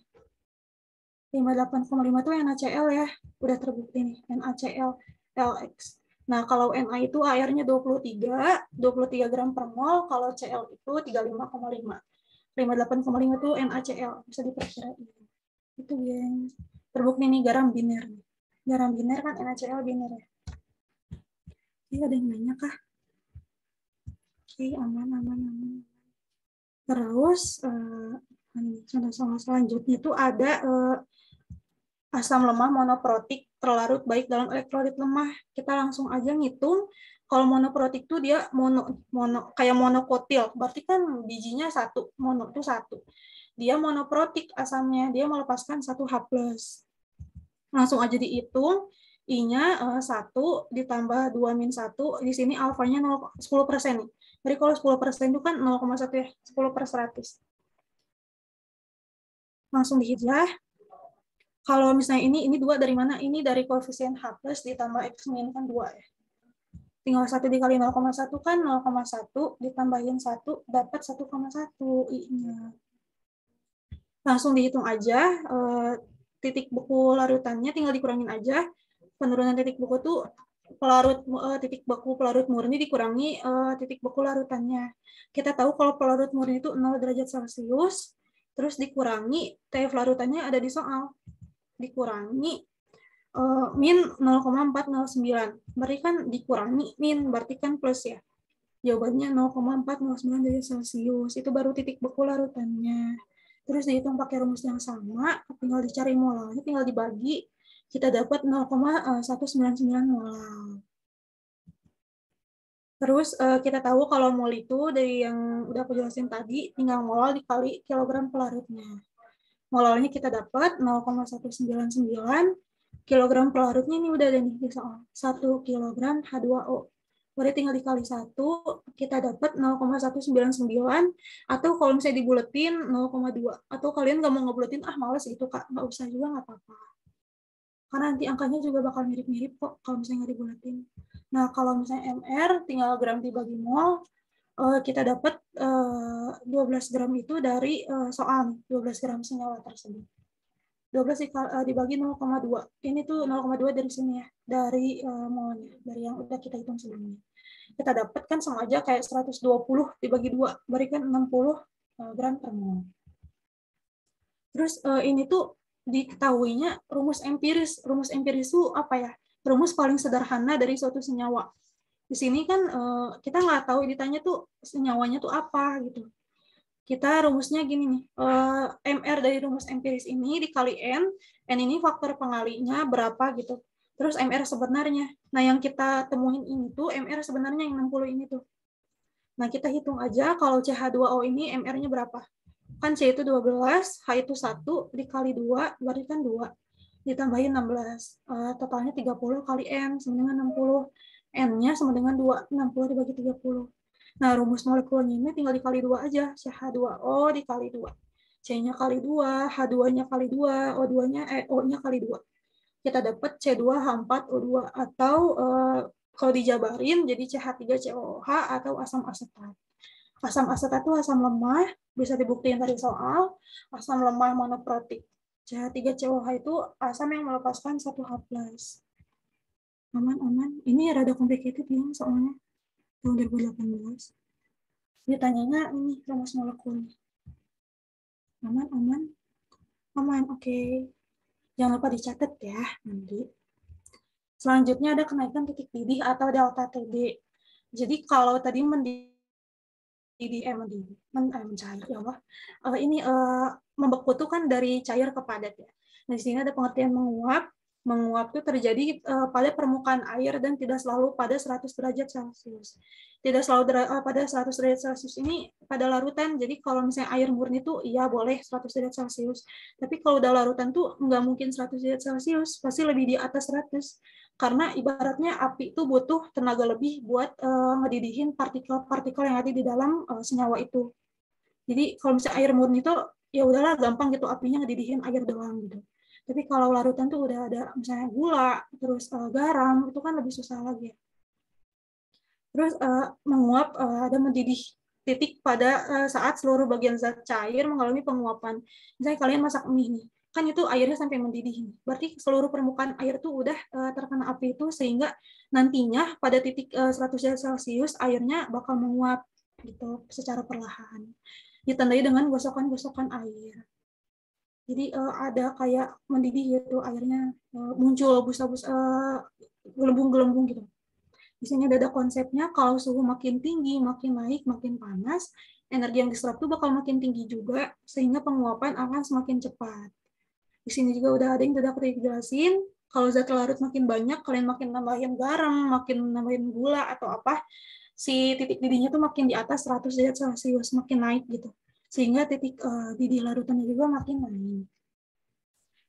58,5 itu NaCl ya, udah terbukti nih, NaCl LX. Nah, kalau Na itu airnya 23 gram per mol, kalau Cl itu 35,5. 58,5 itu NaCl, bisa diperkirain. Itu yang terbukti nih garam biner. Garam biner kan NaCl biner ya. Ini ada yang nanya kah? Oke, aman. Terus contoh soal selanjutnya itu ada asam lemah monoprotik terlarut baik dalam elektrolit lemah. Kita langsung aja ngitung. Kalau monoprotik itu dia mono kayak monokotil, berarti kan bijinya 1, mono itu 1. Dia monoprotik asamnya, dia melepaskan 1 H+. Langsung aja dihitung, I-nya 1 ditambah 2 min 1, di sini alfanya 10% nih. Jadi kalau 10% itu kan 0,1 ya, 10/100. Langsung dihijrah. Kalau misalnya ini 2 dari mana? Ini dari koefisien H+ ditambah X min kan 2 ya. Tinggal 1 dikali 0,1 kan 0,1 ditambahin 1 dapat 1,1 I-nya. Langsung dihitung aja titik beku larutannya, tinggal dikurangin aja. Penurunan titik beku tuh titik beku pelarut murni dikurangi titik beku larutannya. Kita tahu kalau pelarut murni itu 0 derajat Celcius, terus dikurangi TF larutannya ada di soal. Dikurangi min 0,409. Berarti kan dikurangi min, berarti kan plus ya. Jawabannya 0,409 derajat Celcius. Itu baru titik beku larutannya. Terus dihitung pakai rumus yang sama, tinggal dicari molalnya, tinggal dibagi. Kita dapat 0,199 molal. Terus kita tahu kalau mol itu dari yang udah aku jelasin tadi, tinggal molal dikali kilogram pelarutnya. Molalnya kita dapat 0,199, kilogram pelarutnya ini udah ada nih di soal. 1 kilogram H2O. berarti tinggal dikali 1, kita dapat 0,199, atau kalau misalnya dibuletin 0,2, atau kalian nggak mau ngebuletin, males gitu Kak, nggak usah juga nggak apa-apa. Karena nanti angkanya juga bakal mirip-mirip kok kalau misalnya nggak dibuletin. Nah, kalau misalnya MR, tinggal gram dibagi mol, kita dapat 12 gram itu dari soal 12 gram senyawa tersebut. 12 dibagi 0,2. Ini tuh 0,2 dari sini ya, dari molnya, dari yang udah kita hitung sebelumnya. Kita dapat kan sama aja kayak 120 dibagi 2, berikan 60 gram per mol. Terus ini tuh diketahuinya rumus empiris. Rumus empiris itu apa ya? Rumus paling sederhana dari suatu senyawa. Di sini kan kita nggak tahu, ditanya tuh senyawanya tuh apa gitu. Kita rumusnya gini nih, MR dari rumus empiris ini dikali N ini faktor pengalinya berapa gitu. Terus MR sebenarnya. Nah, yang kita temuin ini tuh MR sebenarnya yang 60 ini tuh. Nah, kita hitung aja kalau CH2O ini MR-nya berapa. Kan C itu 12, H itu 1, dikali 2, berarti kan 2. Ditambahin 16. Totalnya 30 kali M, sama dengan 60. N-nya sama dengan 2, 60 dibagi 30. Nah, rumus molekulnya ini tinggal dikali 2 aja. CH2O dikali 2. C-nya kali 2, H2-nya kali 2, O-nya kali 2. Kita dapat C2H4O2, atau kalau dijabarin jadi CH3COOH atau asam asetat. Asam asetat itu asam lemah, bisa dibuktikan dari soal, asam lemah monoprotik. CH3COOH itu asam yang melepaskan 1H+. Aman-aman. Ini rada complicated ya soalnya. Tahun 2018. Ditanyanya ini rumus molekulnya. Aman. Aman, oke. Jangan lupa dicatat ya nanti. Selanjutnya ada kenaikan titik didih atau delta TD. Jadi kalau tadi mencair ya Allah. Ini membeku itu kan dari cair ke padat ya. Nah, di sini ada pengertian menguap. Menguap itu terjadi pada permukaan air dan tidak selalu pada 100 derajat Celcius. Tidak selalu pada 100 derajat Celcius ini pada larutan. Jadi kalau misalnya air murni itu iya boleh 100 derajat Celcius. Tapi kalau udah larutan tuh nggak mungkin 100 derajat Celcius, pasti lebih di atas 100. Karena ibaratnya api itu butuh tenaga lebih buat ngedidihin partikel-partikel yang ada di dalam senyawa itu. Jadi kalau misalnya air murni itu ya udahlah gampang gitu apinya ngedidihin air doang gitu. Tapi kalau larutan tuh udah ada misalnya gula, terus garam, itu kan lebih susah lagi. Terus menguap ada mendidih titik pada saat seluruh bagian zat cair mengalami penguapan. Misalnya kalian masak mie nih, kan itu airnya sampai mendidih. Berarti seluruh permukaan air tuh udah terkena api itu, sehingga nantinya pada titik 100 Celcius airnya bakal menguap gitu secara perlahan. Ditandai dengan gosokan-gosokan air. Jadi ada kayak mendidih gitu airnya, muncul busa-busa gelembung-gelembung gitu. Di sini ada konsepnya, kalau suhu makin tinggi, makin naik, makin panas, energi yang diserap itu bakal makin tinggi juga, sehingga penguapan akan semakin cepat. Di sini juga udah ada yang tidak dijelasin, kalau zat larut makin banyak, kalian makin nambahin garam, makin nambahin gula atau apa, si titik didihnya tuh makin di atas 100 derajat Celcius, makin naik gitu. Sehingga titik didih larutannya juga makin naik.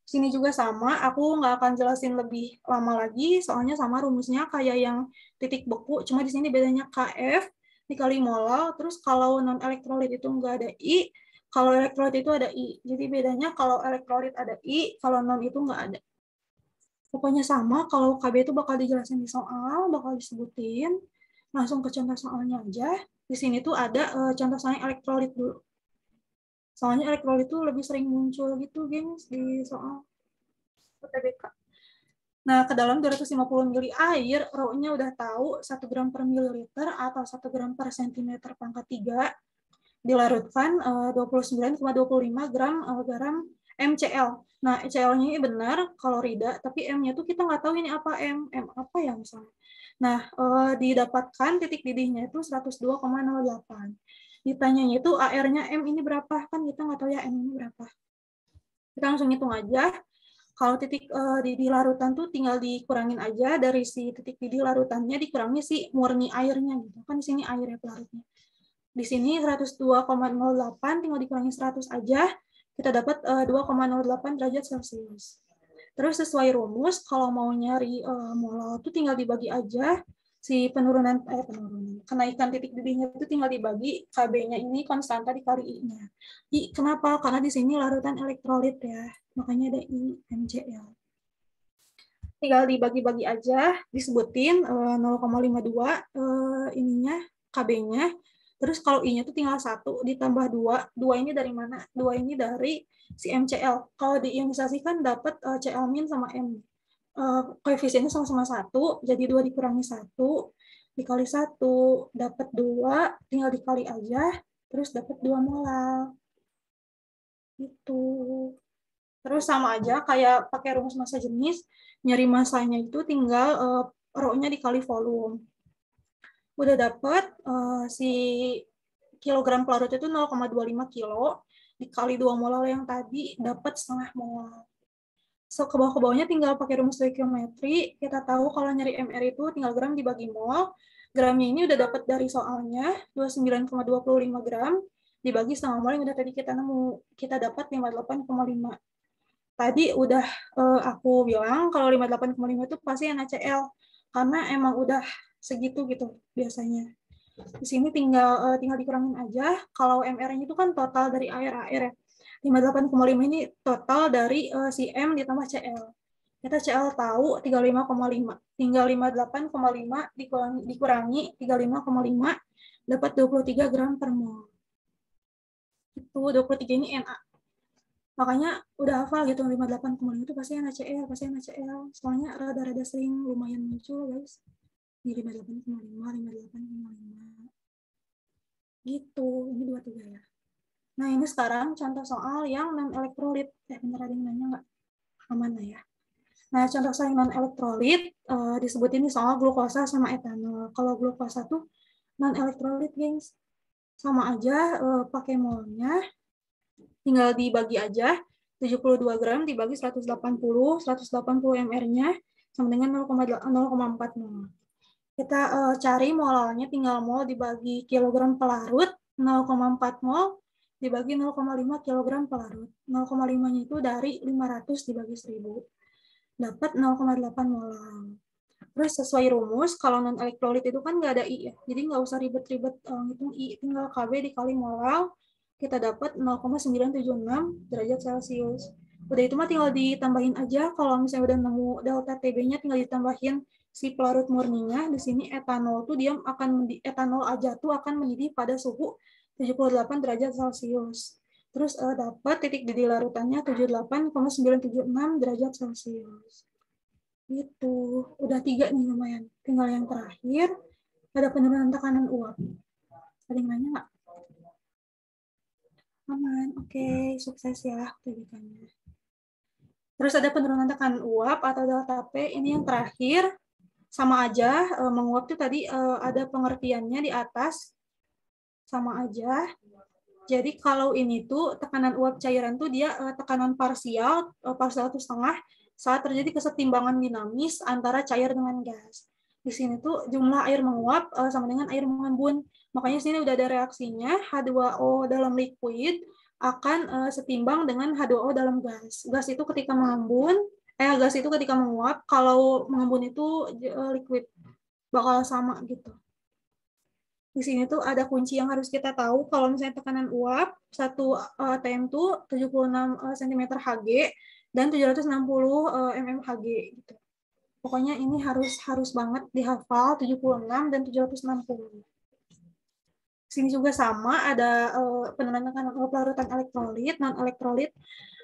Sini juga sama, aku nggak akan jelasin lebih lama lagi, soalnya sama rumusnya kayak yang titik beku, cuma di sini bedanya KF dikali molal, terus kalau non-elektrolit itu nggak ada I, kalau elektrolit itu ada I. Jadi bedanya kalau elektrolit ada I, kalau non itu nggak ada. Pokoknya sama, kalau KB itu bakal dijelasin di soal, bakal disebutin, langsung ke contoh soalnya aja. Di sini tuh ada contoh soalnya elektrolit dulu. Soalnya elektrolit itu lebih sering muncul gitu, gengs, di soal UTBK. Nah, ke dalam 250 mili air, rho-nya udah tahu 1 gram per mililiter atau 1 gram per sentimeter pangkat 3, dilarutkan 29,25 gram garam MCl. Nah, CL-nya ini benar klorida, tapi M-nya tuh kita nggak tahu ini apa M apa ya misalnya. Nah, didapatkan titik didihnya itu 102,08. Ditanyanya itu AR-nya M ini berapa? Kan kita nggak tahu ya M ini berapa. Kita langsung hitung aja. Kalau titik didih larutan tuh tinggal dikurangin aja dari si titik didih larutannya, dikurangi si murni airnya gitu. Kan di sini air ya pelarutnya. Di sini 102,08 tinggal dikurangi 100 aja, kita dapat 2,08 derajat Celcius. Terus sesuai rumus, kalau mau nyari molal itu tinggal dibagi aja si penurunan kenaikan titik didihnya itu tinggal dibagi Kb-nya ini konstanta dikali I-nya. I kenapa? Karena di sini larutan elektrolit ya. Makanya ada I MgL. Tinggal dibagi-bagi aja, disebutin 0,52 ininya Kb-nya. Terus kalau I-nya itu tinggal 1 ditambah 2. 2 ini dari mana? 2 ini dari si McL. Kalau diionisasikan dapat Cl- sama M. Koefisiennya sama-sama 1, jadi 2 dikurangi 1, dikali 1, dapat 2, tinggal dikali aja, terus dapat 2 mol. Itu. Terus sama aja kayak pakai rumus massa jenis, nyari massanya itu tinggal rho-nya dikali volume. Udah dapat si kilogram pelarut itu 0,25 kilo, dikali 2 mol yang tadi dapat setengah mol. So, ke bawah-bawahnya tinggal pakai rumus stoikiometri. Kita tahu kalau nyari MR itu tinggal gram dibagi mol. Gramnya ini udah dapat dari soalnya, 29,25 gram dibagi setengah mol yang udah tadi kita nemu. Kita dapat 58,5. Tadi udah aku bilang kalau 58,5 itu pasti NaCl. Karena emang udah segitu gitu biasanya. Di sini tinggal dikurangin aja. Kalau MR-nya itu kan total dari air-air ya. 58,5 ini total dari si M ditambah Cl. Kita Cl tahu 35,5. Tinggal 58,5 dikurangi 35,5 dapat 23 gram per mol. Itu 23 ini Na. Makanya udah hafal gitu 58,5 itu pasti NaCl, pasti NaCl. Soalnya rada-rada sering lumayan muncul guys. Di 58,5, 58,5. Gitu, ini 23 ya. Nah, ini sekarang contoh soal yang non-elektrolit. Bener ada yang nanya nggak? Aman lah ya. Nah, contoh soal non-elektrolit disebutin di soal glukosa sama etanol. Kalau glukosa tuh non-elektrolit, gengs. Sama aja pakai molnya, tinggal dibagi aja. 72 gram dibagi 180 mR-nya sama dengan 0,4 mol. Kita cari molalnya, tinggal mol dibagi kilogram pelarut, 0,4 mol dibagi 0,5 kg pelarut. 0,5-nya itu dari 500 dibagi 1000. Dapat 0,8 molar. Terus sesuai rumus, kalau non-elektrolit itu kan nggak ada I ya. Jadi nggak usah ribet-ribet ngitung I. Tinggal Kb dikali molar, kita dapat 0,976 derajat Celcius. Udah itu mah tinggal ditambahin aja. Kalau misalnya udah nemu delta Tb-nya, tinggal ditambahin si pelarut murninya. Di sini etanol tuh dia akan etanol aja tuh akan mendidih pada suhu 78 derajat Celcius. Terus dapat titik didih larutannya 78,976 derajat Celcius. Itu udah 3 nih lumayan. Tinggal yang terakhir ada penurunan tekanan uap. Ada yang nanya nggak? Aman, oke, sukses ya pendidikannya. Terus ada penurunan tekanan uap atau delta P. Ini yang terakhir sama aja menguap tuh tadi ada pengertiannya di atas sama aja. Jadi kalau ini tuh tekanan uap cairan tuh dia tekanan parsial itu setengah saat terjadi kesetimbangan dinamis antara cair dengan gas. Di sini tuh jumlah air menguap sama dengan air mengembun. Makanya sini udah ada reaksinya H2O dalam liquid akan setimbang dengan H2O dalam gas. Gas itu ketika menguap, kalau mengembun itu liquid bakal sama gitu. Di sini tuh ada kunci yang harus kita tahu kalau misalnya tekanan uap 1 atm tuh 76 cm Hg dan 760 mm Hg gitu. Pokoknya ini harus banget dihafal 76 dan 760. Sini juga sama ada penurunan tekanan uap larutan elektrolit, non elektrolit.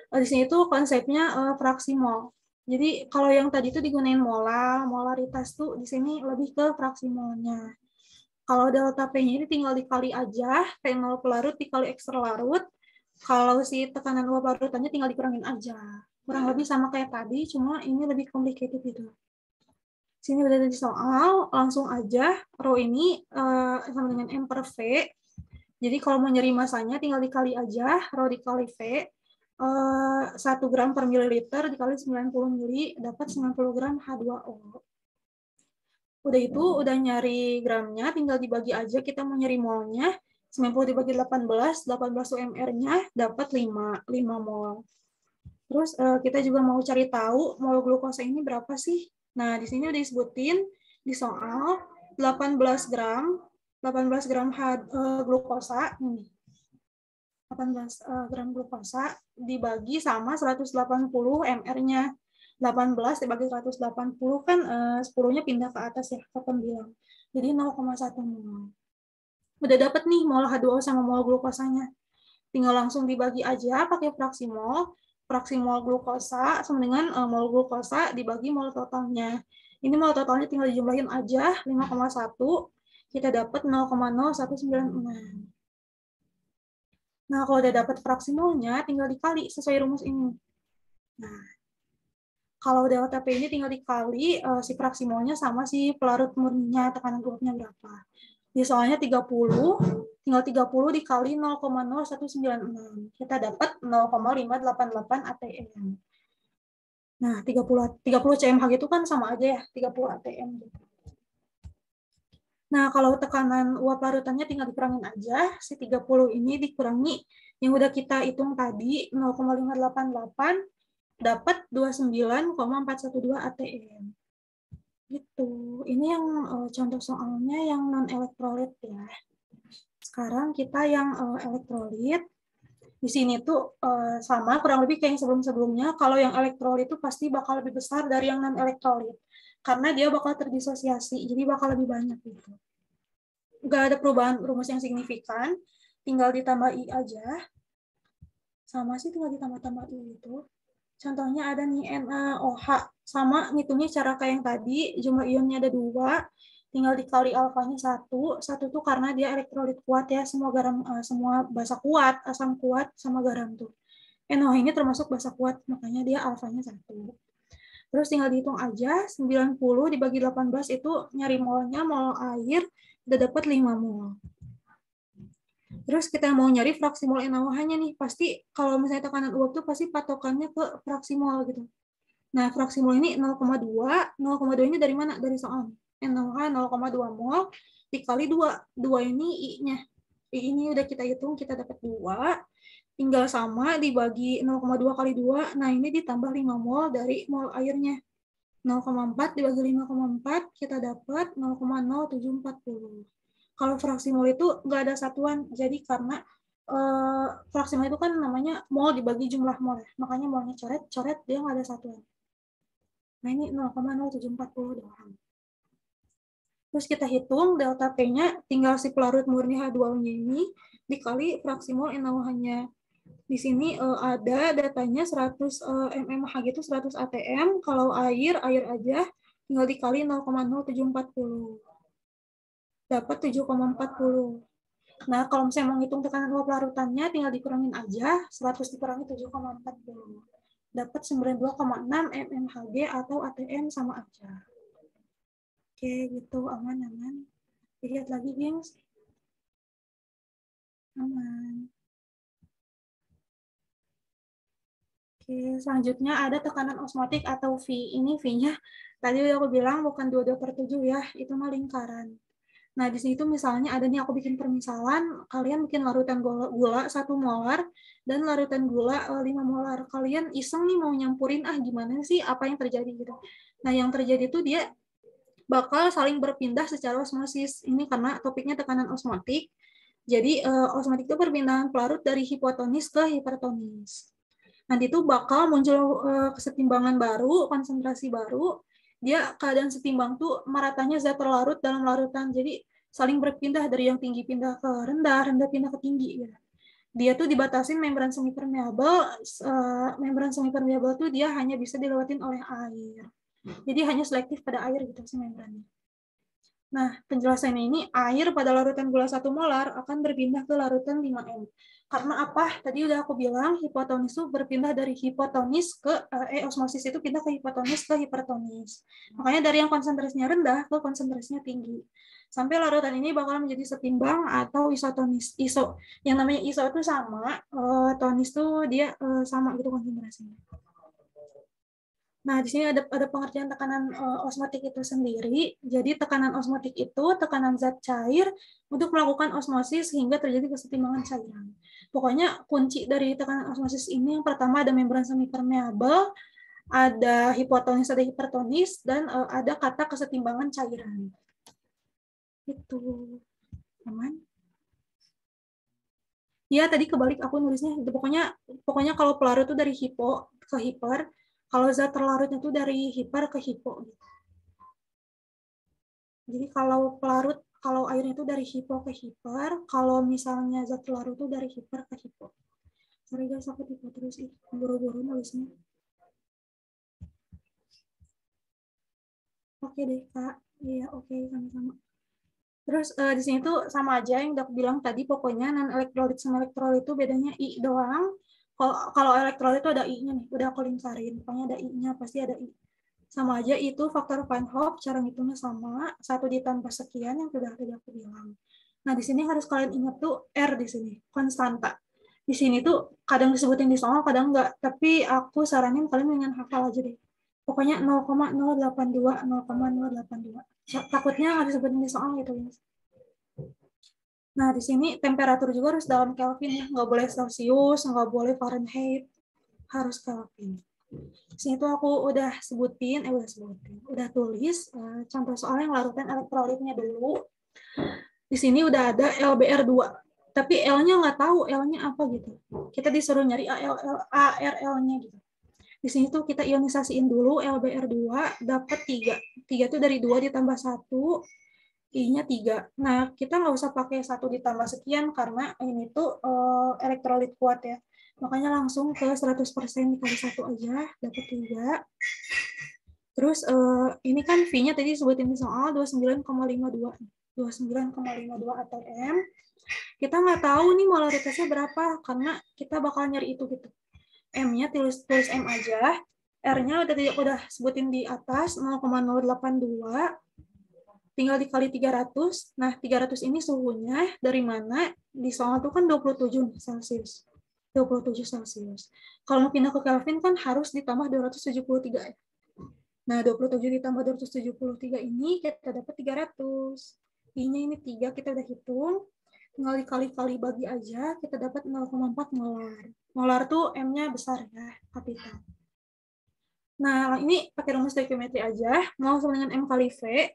Di sini tuh konsepnya fraksi mol. Jadi kalau yang tadi itu digunain molar, molaritas tuh di sini lebih ke fraksi molnya. Kalau delta P-nya ini tinggal dikali aja, P0 pelarut dikali X larut. Kalau si tekanan uap larutannya tinggal dikurangin aja. Kurang lebih sama kayak tadi, cuma ini lebih complicated gitu. Sini udah ada di soal, langsung aja. Rho ini sama dengan M per V. Jadi kalau mau nyari masanya tinggal dikali aja, Rho dikali V. 1 gram per mililiter dikali 90 mili, dapat 90 gram H2O. Udah itu, udah nyari gramnya, tinggal dibagi aja, kita mau nyari molnya, 90 dibagi 18 UMR-nya dapat 5 mol. Terus kita juga mau cari tahu mol glukosa ini berapa sih? Nah, di sini udah disebutin di soal, 18 gram glukosa nih. 18 gram glukosa dibagi sama 180 mR-nya. 18 dibagi 180 kan 10-nya pindah ke atas ya, ke pembilang. Jadi 0,1 mol. Udah dapat nih mol H2O sama mol glukosanya. Tinggal langsung dibagi aja pakai fraksi mol. Fraksi mol glukosa sama dengan mol glukosa dibagi mol totalnya. Ini mol totalnya tinggal dijumlahin aja 5,1. Kita dapat 0,0196. Nah, kalau udah dapat fraksi molnya, tinggal dikali sesuai rumus ini. Nah, kalau delta P ini tinggal dikali si fraksi molnya sama si pelarut murninya, tekanan uapnya berapa. Di soalnya 30, tinggal 30 dikali 0,0196. Kita dapat 0,588 atm. Nah, 30 cmh itu kan sama aja ya, 30 atm gitu. Nah, kalau tekanan uap larutannya tinggal dikurangin aja, si 30 ini dikurangi yang udah kita hitung tadi 0,588 dapat 29,412 atm. Gitu. Ini yang contoh soalnya yang non elektrolit ya. Sekarang kita yang elektrolit. Di sini tuh sama kurang lebih kayak yang sebelum-sebelumnya. Kalau yang elektrolit itu pasti bakal lebih besar dari yang non elektrolit. Karena dia bakal terdisosiasi, jadi bakal lebih banyak gitu. Nggak ada perubahan rumus yang signifikan, tinggal ditambah I aja. Sama sih tinggal ditambah-tambah I itu. Contohnya ada nih NaOH, sama ngitungnya cara kayak yang tadi, jumlah ionnya ada 2, tinggal dikali alfanya 1 tuh karena dia elektrolit kuat ya, semua garam, semua basa kuat, asam kuat, sama garam tuh. NaOH ini termasuk basa kuat, makanya dia alfanya 1. Terus tinggal dihitung aja, 90 dibagi 18 itu nyari molnya, mol air, udah dapat 5 mol. Terus kita mau nyari fraksi mol NaOH-nya nih, pasti kalau misalnya tekanan uap tuh pasti patokannya ke fraksi mol gitu. Nah, fraksi mol ini 0,2, 0,2 ini dari mana? Dari soal. NaOH 0,2 mol dikali 2. 2 ini I-nya. I ini udah kita hitung, kita dapat 2. Tinggal sama dibagi 0,2 kali 2. Nah, ini ditambah 5 mol dari mol airnya. 0,4 dibagi 5,4, kita dapat 0,0740. Kalau fraksi mol itu nggak ada satuan, jadi karena fraksi mol itu kan namanya mol dibagi jumlah mol, makanya molnya coret, dia nggak ada satuan. Nah, ini 0,0740 doang. Terus kita hitung delta P-nya, tinggal si pelarut murni H2O-nya ini dikali fraksi mol NaOH-nya. Di sini ada datanya 100 mmHg itu 100 atm, kalau air aja tinggal dikali 0,0740. Dapat 7,40. Nah, kalau misalnya mau ngitung tekanan uap larutannya, tinggal dikurangin aja, 100 dikurangi 7,40. Dapat 92,6 mmHg atau atm sama aja. Oke, gitu, aman. Lihat lagi, gengs. Aman. Oke, selanjutnya ada tekanan osmotik atau V. Ini V-nya, tadi udah aku bilang bukan 22/7 ya, itu mah lingkaran. Nah, di sini tuh misalnya ada nih aku bikin permisalan, kalian bikin larutan gula 1 molar dan larutan gula 5 molar. Kalian iseng nih mau nyampurin, gimana sih apa yang terjadi gitu. Nah, yang terjadi tuh dia bakal saling berpindah secara osmosis. Ini karena topiknya tekanan osmotik. Jadi osmotik itu perpindahan pelarut dari hipotonis ke hipertonis. Nanti itu bakal muncul kesetimbangan baru, konsentrasi baru. Dia keadaan setimbang tuh meratanya zat terlarut dalam larutan. Jadi saling berpindah dari yang tinggi pindah ke rendah, rendah pindah ke tinggi. Gitu. Dia tuh dibatasin membran semi permeabel. Membran semi permeabel tuh dia hanya bisa dilewatin oleh air. Jadi hanya selektif pada air gitu si membrannya. Nah, penjelasannya ini, air pada larutan gula 1 molar akan berpindah ke larutan 5M. Karena apa? Tadi udah aku bilang, hipotonis itu berpindah dari hipotonis ke, osmosis itu pindah ke hipotonis ke hipertonis. Makanya dari yang konsentrasinya rendah ke konsentrasinya tinggi. Sampai larutan ini bakal menjadi setimbang atau isotonis. Yang namanya iso itu sama, tonis itu dia sama gitu konsentrasinya. Nah, di sini ada pengertian tekanan osmotik itu sendiri. Jadi tekanan osmotik itu tekanan zat cair untuk melakukan osmosis hingga terjadi kesetimbangan cairan. Pokoknya kunci dari tekanan osmosis ini yang pertama ada membran semi permeabel, ada hipotonis, ada hipertonis, dan ada kata kesetimbangan cairan. Itu aman. Iya, tadi kebalik aku nulisnya. Pokoknya kalau pelarut itu dari hipo ke hiper, kalau zat terlarutnya itu dari hiper ke hipo. Jadi kalau airnya itu dari hipo ke hiper, kalau misalnya zat terlarut itu dari hiper ke hipo. Sorry guys, aku tipe terus sih, buru-buru nulisnya. Oke deh Kak, iya oke sama-sama. Terus di sini tuh sama aja yang udah aku bilang tadi, pokoknya non elektrolit sama elektrolit itu bedanya I doang. Kalau elektrolit itu ada I-nya nih, udah aku lingkarin, pokoknya ada I-nya, pasti ada I. Sama aja itu faktor Van Hoff, cara ngitungnya sama, 1 ditambah sekian yang sudah tadi aku bilang. Nah, di sini harus kalian ingat tuh R di sini, konstanta. Di sini tuh kadang disebutin di soal, kadang enggak, tapi aku saranin kalian dengan hafal aja deh. Pokoknya 0,082, 0,082. Takutnya nggak disebutin di soal gitu ya. Nah, di sini temperatur juga harus dalam Kelvin ya, nggak boleh Celsius, nggak boleh Fahrenheit, harus Kelvin. Di sini tuh aku udah udah tulis contoh soal yang larutan elektrolitnya dulu. Di sini udah ada LBR2, tapi L-nya nggak tahu L-nya apa gitu. Kita disuruh nyari ARL-nya gitu. Di sini tuh kita ionisasiin dulu LBR2, dapat 3. 3 itu dari 2 ditambah 1, I-nya 3. Nah, kita nggak usah pakai 1 ditambah sekian, karena ini tuh elektrolit kuat ya. Makanya langsung ke 100% dikali 1 aja, dapat 3. Terus ini kan V-nya tadi sebutin di soal 29,52. 29,52 atm. Kita nggak tahu nih molaritasnya berapa, karena kita bakal nyari itu gitu. M-nya tulis M aja. R-nya udah sebutin di atas 0,082. Tinggal dikali 300. Nah, 300 ini suhunya dari mana? Di soal itu kan 27 Celsius. 27 Celsius. Kalau mau pindah ke Kelvin kan harus ditambah 273. Nah, 27 ditambah 273 ini kita dapat 300. I-nya ini 3, kita udah hitung. Tinggal dikali-kali bagi aja, kita dapat 0,4 molar. Molar tuh M-nya besar ya, kapital. Nah, ini pakai rumus stoikiometri aja. Mol sama dengan M kali V.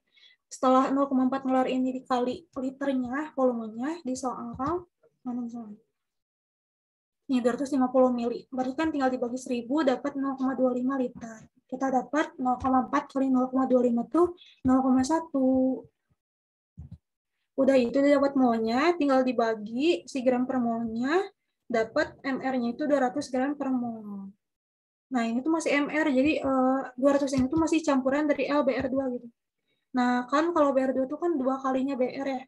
Setelah 0,4 molar ini dikali liternya, volumenya, di soal mana misalnya? Ini 250 mili. Berarti kan tinggal dibagi 1000, dapat 0,25 liter. Kita dapat 0,4 kali 0,25 itu 0,1. Udah itu dapat molnya, tinggal dibagi si gram per molnya, dapat MR-nya itu 200 gram per mol. Nah, ini tuh masih MR, jadi 200 ini tuh masih campuran dari LBR2 gitu. Nah, kan kalau BR2 itu kan 2 kalinya BR ya.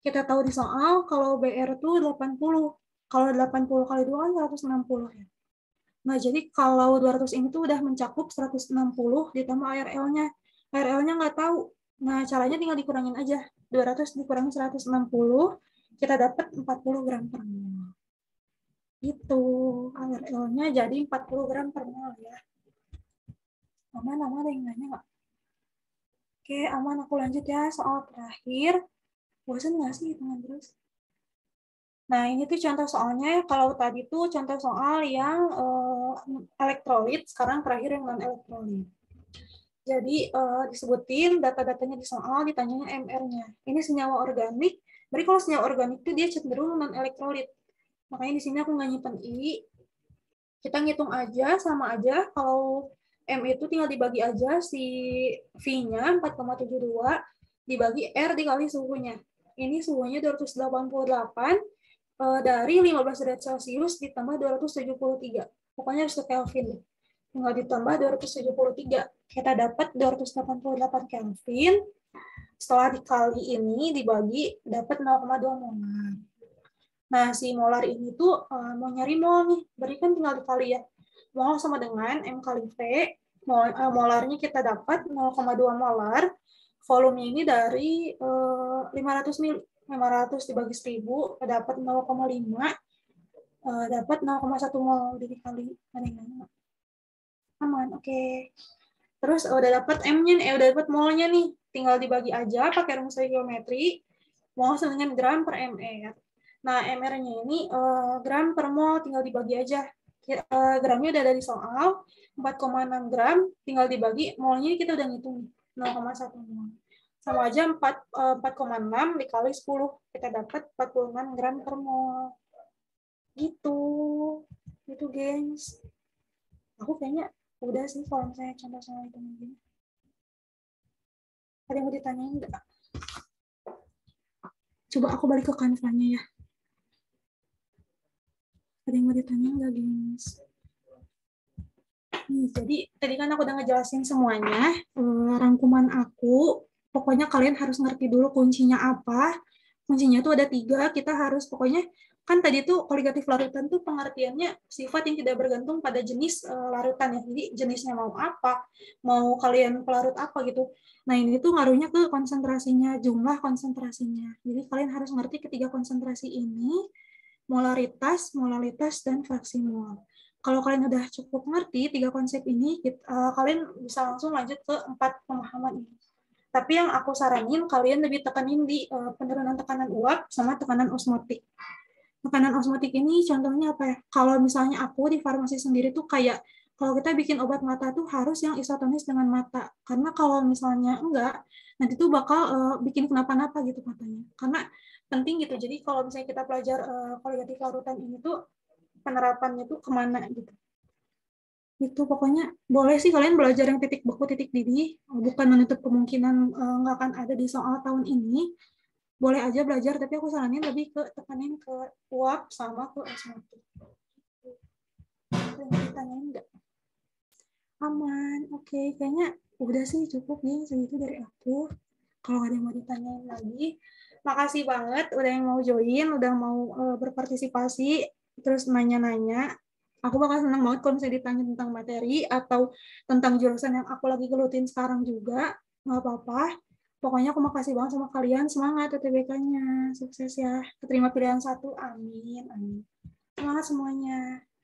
Kita tahu di soal kalau BR itu 80. Kalau 80 kali 2 kan 160 ya. Nah, jadi kalau 200 ini tuh udah mencakup 160 ditambah ARL-nya. ARL-nya nggak tahu. Nah, caranya tinggal dikurangin aja. 200 dikurangi 160, kita dapat 40 gram per mol. Itu ARL-nya jadi 40 gram per mol ya. Aman ada yang nanya nggak? Oke, aman, aku lanjut ya. Soal terakhir. Bosan nggak sih hitungan terus? Nah, ini tuh contoh soalnya. Kalau tadi tuh contoh soal yang elektrolit, sekarang terakhir yang non-elektrolit. Jadi disebutin data-datanya di soal, ditanyanya MR-nya. Ini senyawa organik. Berarti kalau senyawa organik itu dia cenderung non-elektrolit. Makanya di sini aku nggak nyimpen I. Kita ngitung aja, sama aja. Kalau M itu tinggal dibagi aja si V-nya 4,72 dibagi R dikali suhunya. Ini suhunya 288 dari 15 derajat Celcius ditambah 273. Pokoknya harus ke Kelvin. Tinggal ditambah 273. Kita dapat 288 Kelvin. Setelah dikali ini dibagi dapat 0,2 molar. Nah, si molar ini tuh mau nyari mol nih. Berarti kan tinggal dikali ya. Mol sama dengan M kali V. Molarnya kita dapat 0,2 molar. Volume ini dari 500 ml. 500 dibagi 1000 dapat 0,5. Dapat 0,1 mol dikali aman. Oke. Terus udah dapat M-nya nih, udah dapat molnya nih. Tinggal dibagi aja pakai rumus stoikiometri. Mol sama dengan gram per mR. Nah, MR-nya ini gram per mol, tinggal dibagi aja. Gramnya udah dari soal, 4,6 gram, tinggal dibagi. Molnya kita udah ngitung, 0,1 mol. Sama aja 4,6 dikali 10. Kita dapat 46 gram per mol. Gitu. Gitu, gengs. Aku kayaknya udah sih kalau misalnya contoh sama itu mungkin. Ada yang mau ditanyain nggak? Coba aku balik ke Canva-nya ya. Ada yang mau ditanyain nggak, gengs? Jadi tadi kan aku udah ngejelasin semuanya, rangkuman aku. Pokoknya kalian harus ngerti dulu kuncinya apa. Kuncinya tuh ada 3, kita harus pokoknya, kan tadi tuh koligatif larutan tuh pengertiannya sifat yang tidak bergantung pada jenis larutan ya. Jadi jenisnya mau apa, mau kalian pelarut apa gitu. Nah ini tuh ngaruhnya ke konsentrasinya, jumlah konsentrasinya. Jadi kalian harus ngerti ketiga konsentrasi ini, molaritas, molalitas, dan fraksi mol. Kalau kalian udah cukup ngerti 3 konsep ini, kalian bisa langsung lanjut ke 4 pemahaman ini. Tapi yang aku saranin, kalian lebih tekanin di penurunan tekanan uap sama tekanan osmotik. Tekanan osmotik ini contohnya apa ya? Kalau misalnya aku di farmasi sendiri tuh kayak, kalau kita bikin obat mata tuh harus yang isotonis dengan mata. Karena kalau misalnya enggak, nanti tuh bakal bikin kenapa-napa gitu matanya. Karena penting gitu. Jadi kalau misalnya kita belajar koligatif larutan ini tuh, penerapannya tuh kemana gitu. Itu pokoknya boleh sih kalian belajar yang titik beku titik didih, bukan menutup kemungkinan nggak akan ada di soal tahun ini. Boleh aja belajar, tapi aku saranin lebih ke tekanin ke uap sama ke osmotik. Yang ditanyain nggak? Aman, oke. Kayaknya udah sih cukup nih segitu dari aku. Kalau ada yang mau ditanyain lagi, makasih banget udah yang mau join, udah mau berpartisipasi, terus nanya-nanya. Aku bakal senang banget kalau misalnya ditanya tentang materi atau tentang jurusan yang aku lagi gelutin sekarang juga. Nggak apa-apa. Pokoknya aku makasih banget sama kalian. Semangat UTBK-nya. Sukses ya. Keterima pilihan 1. Amin. Amin. Semangat semuanya.